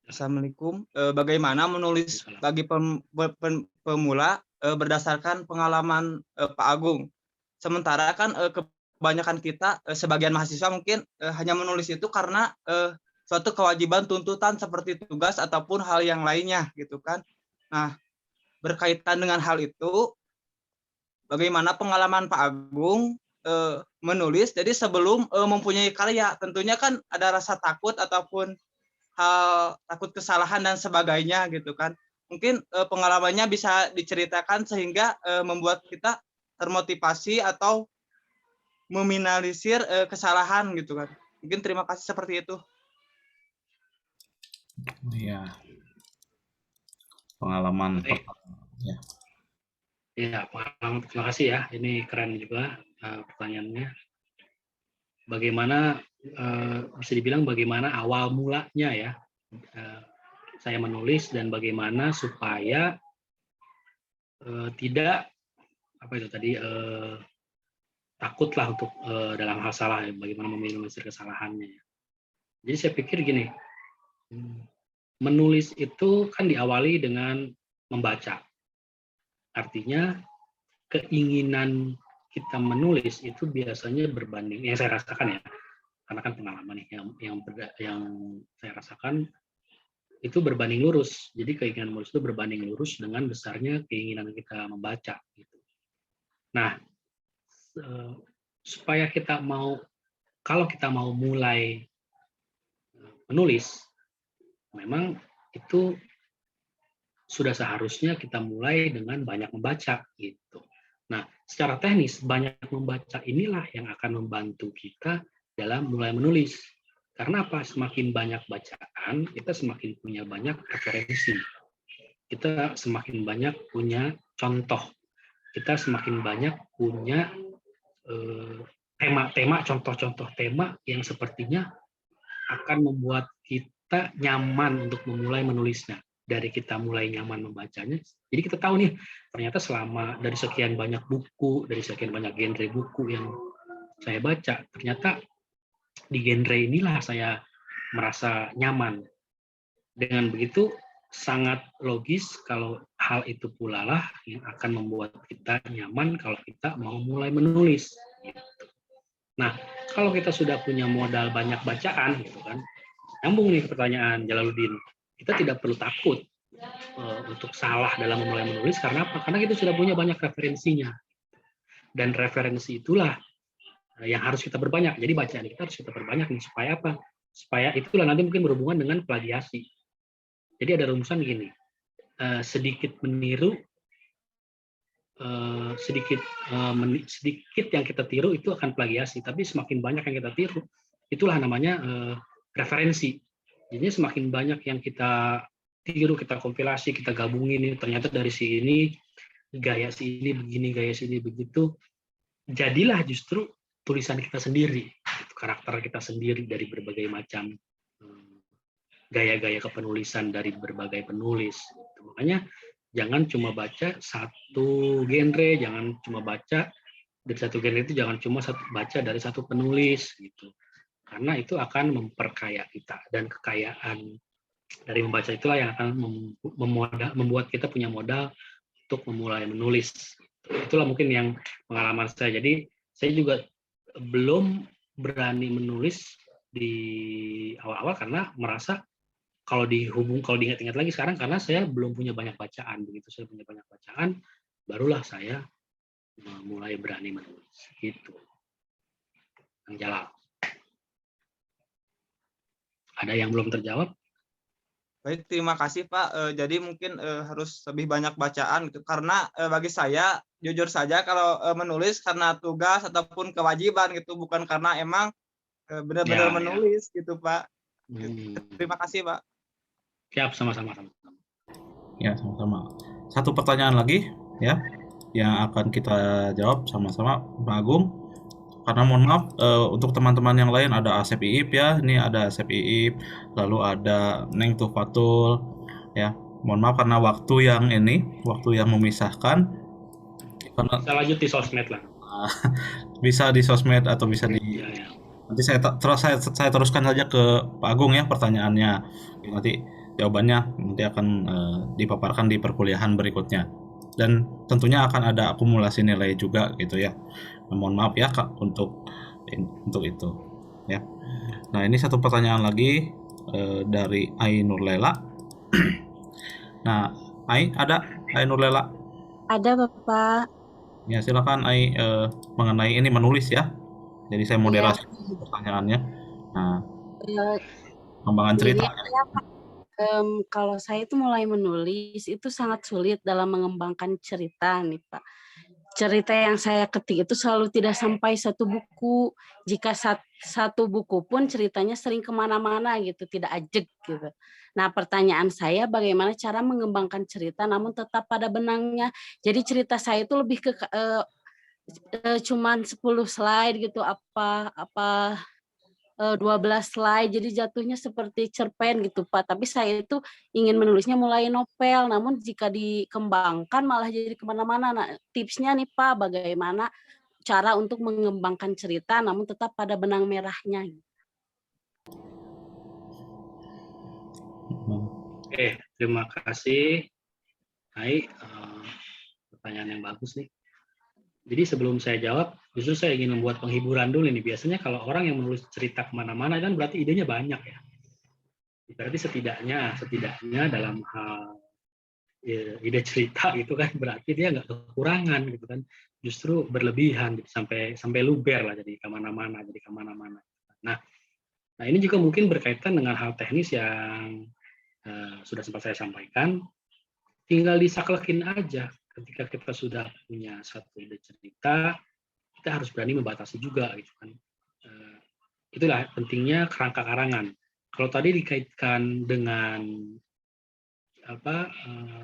Assalamualaikum. Bagaimana menulis bagi pemula berdasarkan pengalaman Pak Agung? Sementara kan kebanyakan kita, sebagian mahasiswa mungkin hanya menulis itu karena suatu kewajiban tuntutan seperti tugas ataupun hal yang lainnya gitu kan. Nah, berkaitan dengan hal itu, bagaimana pengalaman Pak Agung menulis? Jadi sebelum mempunyai karya, tentunya kan ada rasa takut ataupun hal takut kesalahan dan sebagainya gitu kan. Mungkin pengalamannya bisa diceritakan sehingga membuat kita termotivasi atau meminimalisir kesalahan gitu kan. Mungkin terima kasih seperti itu. Ya, pengalaman Baik. pertama. Ya. Ya, pengalaman, terima kasih ya. Ini keren juga pertanyaannya. Bagaimana bisa dibilang bagaimana awal mulanya ya saya menulis dan bagaimana supaya tidak apa itu tadi takutlah untuk dalam hal salah ya, bagaimana meminimalisir kesalahannya. Jadi saya pikir gini, menulis itu kan diawali dengan membaca. Artinya keinginan kita menulis itu biasanya berbanding, yang saya rasakan ya, karena kan pengalaman nih yang saya rasakan itu berbanding lurus. Jadi keinginan menulis itu berbanding lurus dengan besarnya keinginan kita membaca. Gitu. Nah, supaya kita kalau kita mau mulai menulis, memang itu sudah seharusnya kita mulai dengan banyak membaca gitu. Nah, secara teknis banyak membaca inilah yang akan membantu kita dalam mulai menulis. Karena apa? Semakin banyak bacaan, kita semakin punya banyak referensi. Kita semakin banyak punya contoh. Kita semakin banyak punya tema-tema, contoh-contoh tema yang sepertinya akan membuat kita nyaman untuk memulai menulisnya. Dari kita mulai nyaman membacanya, jadi kita tahu nih, ternyata selama dari sekian banyak buku, dari sekian banyak genre buku yang saya baca, ternyata di genre inilah saya merasa nyaman. Dengan begitu, sangat logis kalau hal itu pula lah yang akan membuat kita nyaman kalau kita mau mulai menulis. Nah, kalau kita sudah punya modal banyak bacaan, gitu kan, nyambung nih ke pertanyaan Jalaluddin, kita tidak perlu takut untuk salah dalam memulai menulis. Karena apa? Karena kita sudah punya banyak referensinya. Dan referensi itulah yang harus kita perbanyak. Jadi bacaan kita harus kita perbanyak nih. Supaya apa? Supaya itulah nanti mungkin berhubungan dengan plagiasi. Jadi ada rumusan gini, sedikit meniru, sedikit yang kita tiru itu akan plagiasi. Tapi semakin banyak yang kita tiru, itulah namanya referensi. Jadi semakin banyak yang kita tiru, kita kompilasi, kita gabungin ini, ternyata dari sini gaya sini begini, gaya sini begitu, jadilah justru tulisan kita sendiri, karakter kita sendiri dari berbagai macam gaya-gaya kepenulisan dari berbagai penulis. Makanya jangan cuma baca satu genre, jangan cuma baca dari satu genre itu, jangan cuma baca dari satu penulis gitu. Karena itu akan memperkaya kita, dan kekayaan dari membaca itulah yang akan membuat kita punya modal untuk memulai menulis. Itulah mungkin yang pengalaman saya. Jadi saya juga belum berani menulis di awal-awal karena merasa kalau diingat-ingat lagi sekarang, karena saya belum punya banyak bacaan. Begitu saya punya banyak bacaan, barulah saya mulai berani menulis. Gitu. Kang Jalal. Ada yang belum terjawab? Baik, terima kasih Pak. Jadi mungkin harus lebih banyak bacaan gitu. Karena bagi saya jujur saja kalau menulis karena tugas ataupun kewajiban gitu, bukan karena emang benar-benar Ya, ya. menulis gitu Pak. Hmm. Terima kasih Pak. Siap, sama-sama. Ya, sama-sama. Satu pertanyaan lagi ya yang akan kita jawab sama-sama Pak Agung. Karena mohon maaf untuk teman-teman yang lain ada Asep Iip ya, ini ada Asep Iip, lalu ada Neng Tufatul ya. Mohon maaf karena waktu yang memisahkan karena Kita lanjut di sosmed lah. bisa di sosmed atau bisa di Ya, ya. nanti saya teruskan saja ke Pak Agung ya pertanyaannya. Nanti jawabannya nanti akan dipaparkan di perkuliahan berikutnya. Dan tentunya akan ada akumulasi nilai juga gitu ya. Mohon maaf ya Kak untuk itu ya. Nah, ini satu pertanyaan lagi dari Ai Nurlela. Nah, Ai Nurlela. Ada Bapak. Ya, silakan Ai mengenai ini menulis ya. Jadi saya Iya. moderasi pertanyaannya. Nah, pengembangan Jadi cerita. ya, Pak, kalau saya itu mulai menulis itu sangat sulit dalam mengembangkan cerita nih Pak. Cerita yang saya ketik itu selalu tidak sampai satu buku. Jika satu buku pun ceritanya sering kemana-mana gitu, tidak ajeg gitu. Nah, pertanyaan saya bagaimana cara mengembangkan cerita namun tetap pada benangnya. Jadi cerita saya itu lebih ke cuman 10 slide gitu, 12 slide, jadi jatuhnya seperti cerpen gitu Pak. Tapi saya itu ingin menulisnya mulai novel, namun jika dikembangkan malah jadi kemana-mana. Nah, tipsnya nih Pak, bagaimana cara untuk mengembangkan cerita namun tetap pada benang merahnya. Oke, terima kasih. Hai, pertanyaan yang bagus nih. Jadi sebelum saya jawab, justru saya ingin membuat penghiburan dulu nih. Biasanya kalau orang yang menulis cerita kemana-mana kan berarti idenya banyak ya. Berarti setidaknya dalam hal ide cerita itu kan berarti dia nggak kekurangan gitu kan. Justru berlebihan gitu, sampai luber lah jadi kemana-mana. Nah, ini juga mungkin berkaitan dengan hal teknis yang sudah sempat saya sampaikan. Tinggal disaklekin aja. Ketika kita sudah punya satu ide cerita, kita harus berani membatasi juga gitu kan. Itulah pentingnya kerangka karangan. Kalau tadi dikaitkan dengan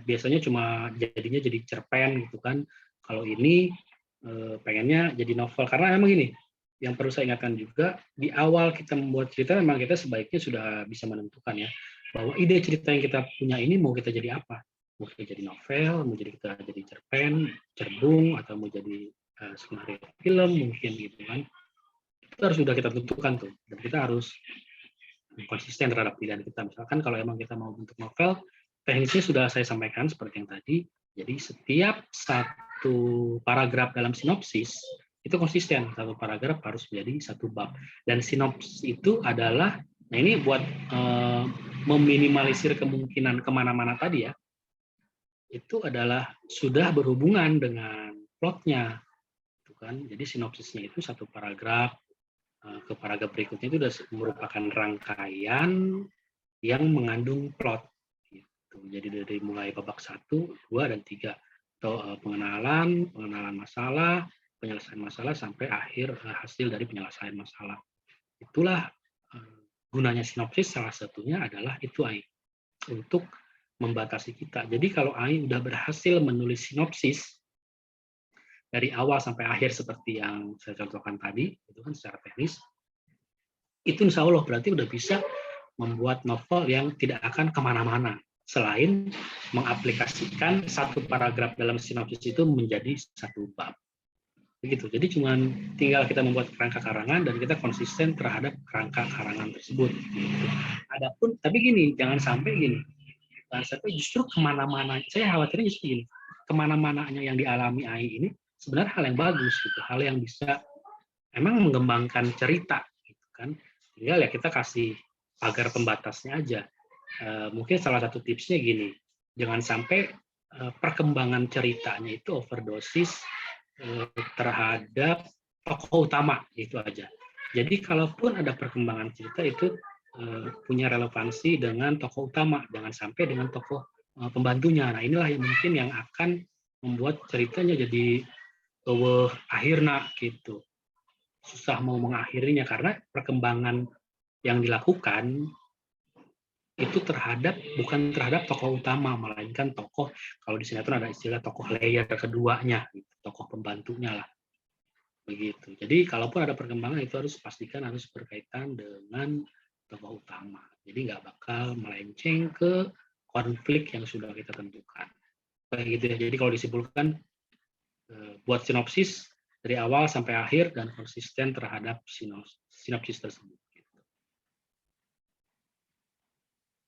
biasanya cuma jadinya jadi cerpen gitu kan. Kalau ini pengennya jadi novel, karena emang gini, yang perlu saya ingatkan juga di awal kita membuat cerita memang kita sebaiknya sudah bisa menentukan ya bahwa ide cerita yang kita punya ini mau kita jadi apa. Mau kita jadi novel, mau kita jadi cerpen, cerbung, atau mau jadi skenario film mungkin gitu kan. Itu harus sudah kita tentukan tuh, dan kita harus konsisten terhadap pilihan kita. Misalkan kalau emang kita mau bentuk novel, teknisnya sudah saya sampaikan seperti yang tadi. Jadi setiap satu paragraf dalam sinopsis itu konsisten, satu paragraf harus menjadi satu bab. Dan sinopsis itu adalah, nah ini buat meminimalisir kemungkinan kemana-mana tadi ya, itu adalah sudah berhubungan dengan plotnya, kan? Jadi sinopsisnya itu satu paragraf ke paragraf berikutnya itu sudah merupakan rangkaian yang mengandung plot. Gitu. Jadi dari mulai babak 1, 2, dan 3 atau pengenalan masalah, penyelesaian masalah sampai akhir hasil dari penyelesaian masalah. Itulah gunanya sinopsis, salah satunya adalah itu untuk membatasi kita. Jadi kalau Ai udah berhasil menulis sinopsis dari awal sampai akhir seperti yang saya contohkan tadi, itu kan secara teknis, itu insya Allah berarti udah bisa membuat novel yang tidak akan kemana-mana, selain mengaplikasikan satu paragraf dalam sinopsis itu menjadi satu bab. Begitu. Jadi cuma tinggal kita membuat kerangka karangan dan kita konsisten terhadap kerangka karangan tersebut. Gitu. Adapun, tapi gini, jangan sampai gini. Sampai justru kemana-mana, saya khawatirnya justru gini, kemana-mananya yang dialami Ai ini sebenarnya hal yang bagus gitu, hal yang bisa emang mengembangkan cerita gitu kan. Tinggal ya kita kasih pagar pembatasnya aja. Mungkin salah satu tipsnya gini, jangan sampai perkembangan ceritanya itu overdosis terhadap tokoh utama, itu aja. Jadi kalaupun ada perkembangan cerita itu punya relevansi dengan tokoh utama, jangan sampai dengan tokoh pembantunya. Nah, inilah yang mungkin yang akan membuat ceritanya jadi akhirnya gitu. Susah mau mengakhirinya karena perkembangan yang dilakukan itu bukan terhadap tokoh utama, melainkan tokoh, kalau di sinetron ada istilah tokoh layer keduanya, gitu, tokoh pembantunya lah. Begitu. Jadi kalaupun ada perkembangan itu harus pastikan harus berkaitan dengan tokoh utama. Jadi nggak bakal melenceng ke konflik yang sudah kita tentukan. Kayak gitu ya. Jadi kalau disimpulkan, buat sinopsis dari awal sampai akhir dan konsisten terhadap sinopsis tersebut.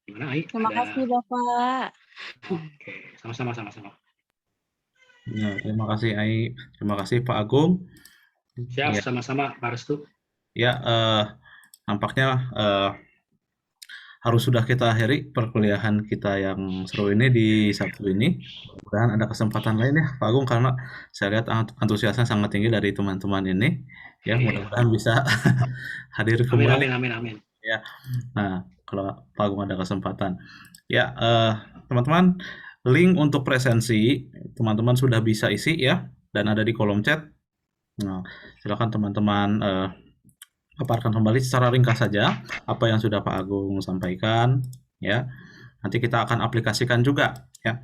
Gimana, Ai? Terima kasih, Bapak. Oke, sama-sama. Ya, terima kasih Ai, terima kasih Pak Agung. Siap, Ya, sama-sama, Pak Restu. ya nampaknya harus sudah kita akhiri perkuliahan kita yang seru ini di Sabtu ini. Mudah-mudahan ada kesempatan lain ya Pak Agung, karena saya lihat antusiasnya sangat tinggi dari teman-teman ini. Ya, mudah-mudahan bisa hadir kembali. Amin. Ya, nah kalau Pak Agung ada kesempatan. Ya, teman-teman, link untuk presensi teman-teman sudah bisa isi ya, dan ada di kolom chat. Nah, silakan teman-teman paparkan kembali secara ringkas saja apa yang sudah Pak Agung sampaikan ya. Nanti kita akan aplikasikan juga ya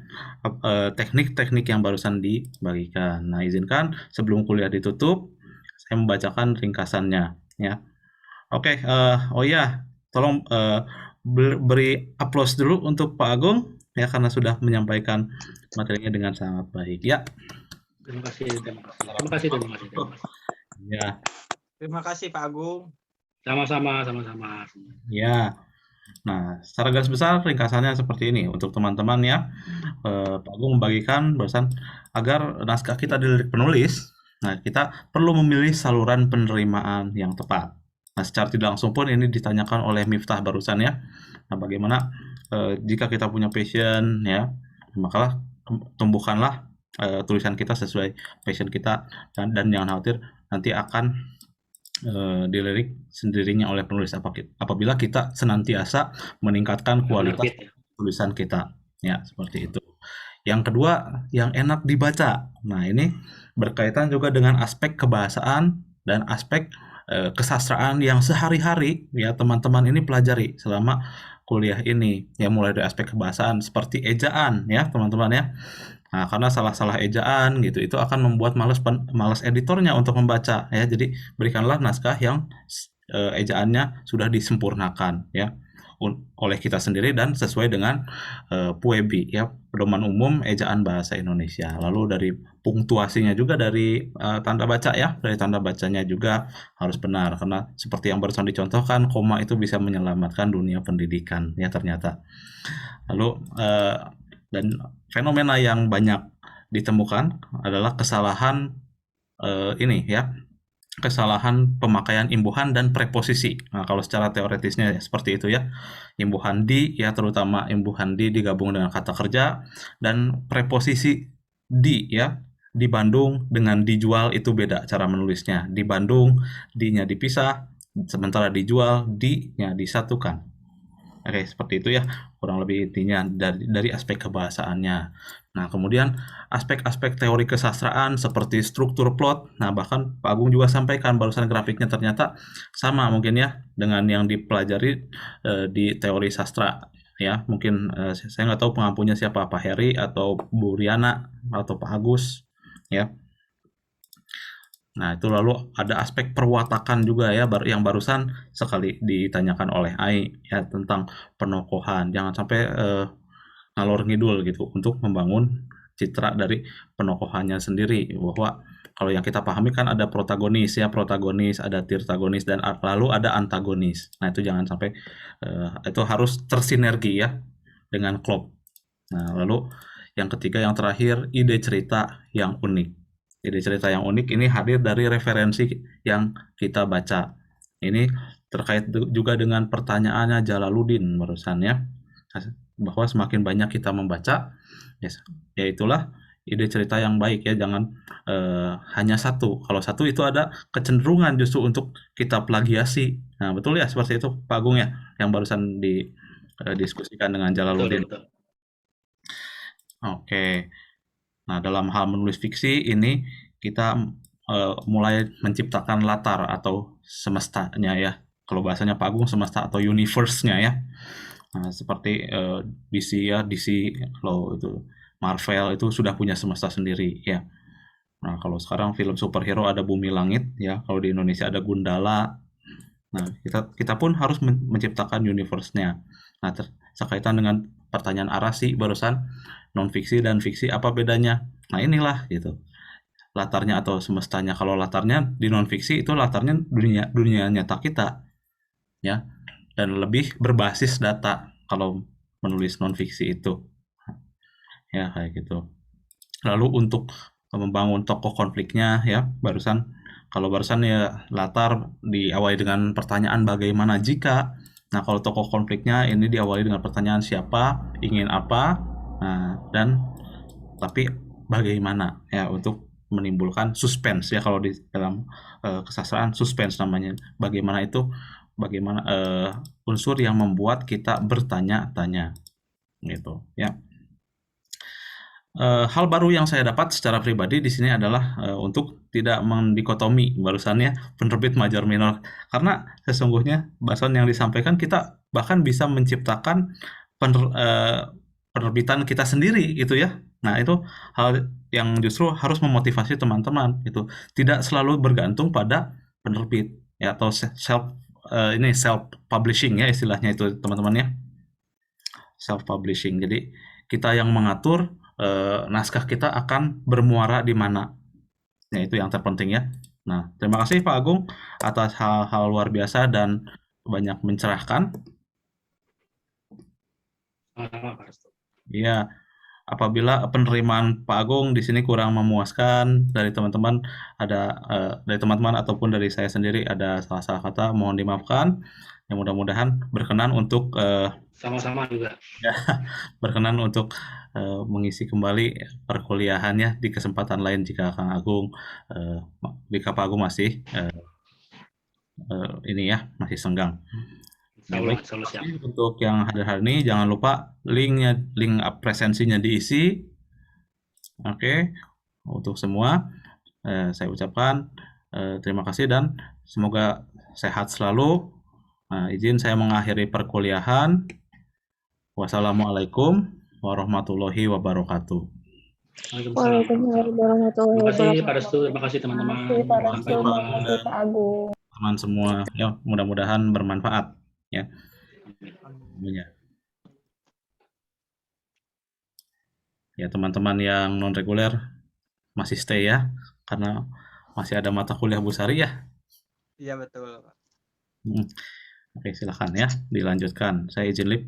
teknik-teknik yang barusan dibagikan. Nah, izinkan sebelum kuliah ditutup saya membacakan ringkasannya ya. Oke, oh ya, tolong beri aplaus dulu untuk Pak Agung ya, karena sudah menyampaikan materinya dengan sangat baik ya. Terima kasih. Ya. Terima kasih Pak Agung. Sama-sama. Ya. Nah, secara garis besar ringkasannya seperti ini untuk teman-teman ya. Pak Agung membagikan bahasan agar naskah kita dilirik penulis. Nah, kita perlu memilih saluran penerimaan yang tepat. Nah, secara tidak langsung pun ini ditanyakan oleh Miftah barusan ya. Nah, bagaimana jika kita punya passion ya, maka tumbuhkanlah tulisan kita sesuai passion kita, dan jangan khawatir nanti akan dilirik sendirinya oleh penulis apabila kita senantiasa meningkatkan kualitas tulisan kita ya, seperti itu. Yang kedua, yang enak dibaca. Nah, ini berkaitan juga dengan aspek kebahasaan dan aspek kesastraan yang sehari-hari ya teman-teman ini pelajari selama kuliah ini ya, mulai dari aspek kebahasaan seperti ejaan ya teman-teman ya. Nah, karena salah-salah ejaan gitu itu akan membuat malas editornya untuk membaca ya. Jadi berikanlah naskah yang ejaannya sudah disempurnakan ya oleh kita sendiri dan sesuai dengan PUEBI ya, pedoman umum ejaan bahasa Indonesia. Lalu dari punktuasinya juga, dari tanda baca ya, dari tanda bacanya juga harus benar, karena seperti yang barusan dicontohkan, koma itu bisa menyelamatkan dunia pendidikan ya ternyata. Lalu dan fenomena yang banyak ditemukan adalah kesalahan ini ya, kesalahan pemakaian imbuhan dan preposisi. Nah, kalau secara teoretisnya seperti itu ya. Imbuhan di ya, terutama imbuhan di digabung dengan kata kerja, dan preposisi di ya. Di Bandung dengan dijual itu beda cara menulisnya. Di Bandung di-nya dipisah, sementara dijual di-nya disatukan. Oke, seperti itu ya kurang lebih intinya dari aspek kebahasaannya. Nah, kemudian aspek-aspek teori kesastraan seperti struktur plot. Nah, bahkan Pak Agung juga sampaikan barusan grafiknya ternyata sama mungkin ya dengan yang dipelajari di teori sastra ya. Mungkin saya nggak tahu pengampunya siapa, Pak Heri atau Bu Riana atau Pak Agus ya. Nah, itu lalu ada aspek perwatakan juga ya, yang barusan sekali ditanyakan oleh Ai ya, tentang penokohan. Jangan sampai ngalor ngidul gitu untuk membangun citra dari penokohannya sendiri, bahwa kalau yang kita pahami kan ada protagonis ya, ada tirtagonis, dan lalu ada antagonis. Nah, itu jangan sampai itu harus tersinergi ya dengan klop. Nah, lalu yang ketiga, yang terakhir, ide cerita yang unik. Ide cerita yang unik ini hadir dari referensi yang kita baca. Ini terkait juga dengan pertanyaannya Jalaluddin barusan ya, bahwa semakin banyak kita membaca, ya itulah ide cerita yang baik ya. Jangan hanya satu. Kalau satu itu ada kecenderungan justru untuk kita plagiasi. Nah, betul ya seperti itu Pak Agung ya, yang barusan didiskusikan dengan Betul, Jalaluddin. betul. Oke. Nah, dalam hal menulis fiksi ini kita mulai menciptakan latar atau semestanya ya. Kalau bahasanya Pak Agung semesta atau universe-nya ya. Nah, seperti DC ya, DC kalau itu Marvel itu sudah punya semesta sendiri ya. Nah, kalau sekarang film superhero ada Bumi Langit ya, kalau di Indonesia ada Gundala. Nah, kita pun harus menciptakan universe-nya. Nah, sekaitan dengan pertanyaan Arasi barusan, non-fiksi dan fiksi apa bedanya? Nah, inilah gitu. Latarnya atau semestanya. Kalau latarnya di non-fiksi itu latarnya dunia nyata kita. Ya. Dan lebih berbasis data kalau menulis non-fiksi itu. Ya, kayak gitu. Lalu untuk membangun tokoh konfliknya ya, kalau barusan ya latar diawali dengan pertanyaan bagaimana jika. Nah, kalau tokoh konfliknya ini diawali dengan pertanyaan siapa, ingin apa, nah, dan tapi bagaimana ya untuk menimbulkan suspense ya kalau di dalam kesastraan suspense namanya. Bagaimana unsur yang membuat kita bertanya-tanya gitu ya. Hal baru yang saya dapat secara pribadi di sini adalah untuk tidak mendikotomi barusannya penerbit major minor, karena sesungguhnya bahasan yang disampaikan kita bahkan bisa menciptakan penerbitan kita sendiri gitu ya. Nah, itu hal yang justru harus memotivasi teman-teman itu tidak selalu bergantung pada penerbit ya, atau self publishing ya istilahnya itu teman-teman ya, self publishing. Jadi kita yang mengatur naskah kita akan bermuara di mana. Nah, itu yang terpenting ya. Nah, terima kasih Pak Agung atas hal-hal luar biasa dan banyak mencerahkan. Sama-sama, Pak Restu. Iya, apabila penerimaan Pak Agung di sini kurang memuaskan dari teman-teman, dari teman-teman ataupun dari saya sendiri ada salah-salah kata, mohon dimaafkan. Yang mudah-mudahan berkenan untuk Sama-sama juga. ya, berkenan untuk mengisi kembali perkuliahannya di kesempatan lain jika Kang Agung, jika Pak Agung masih ini ya masih senggang. Ya, baik. Selalu siap. Untuk yang hadir hari ini jangan lupa link presensinya diisi. Oke, untuk semua saya ucapkan terima kasih dan semoga sehat selalu. Nah, izin saya mengakhiri perkuliahan. Wassalamualaikum warahmatullahi wabarakatuh. Waalaikumsalam warahmatullahi Terima kasih wabarakatuh. Pak Restu, terima kasih teman-teman. Terima kasih Pak Restu, Sampai terima jumpa. kasih Pak Agung. Teman semua, ya mudah-mudahan bermanfaat ya. Ya, teman-teman yang non reguler masih stay ya, karena masih ada mata kuliah Busari ya. Iya betul, Pak. Oke, silakan ya dilanjutkan. Saya izin lip.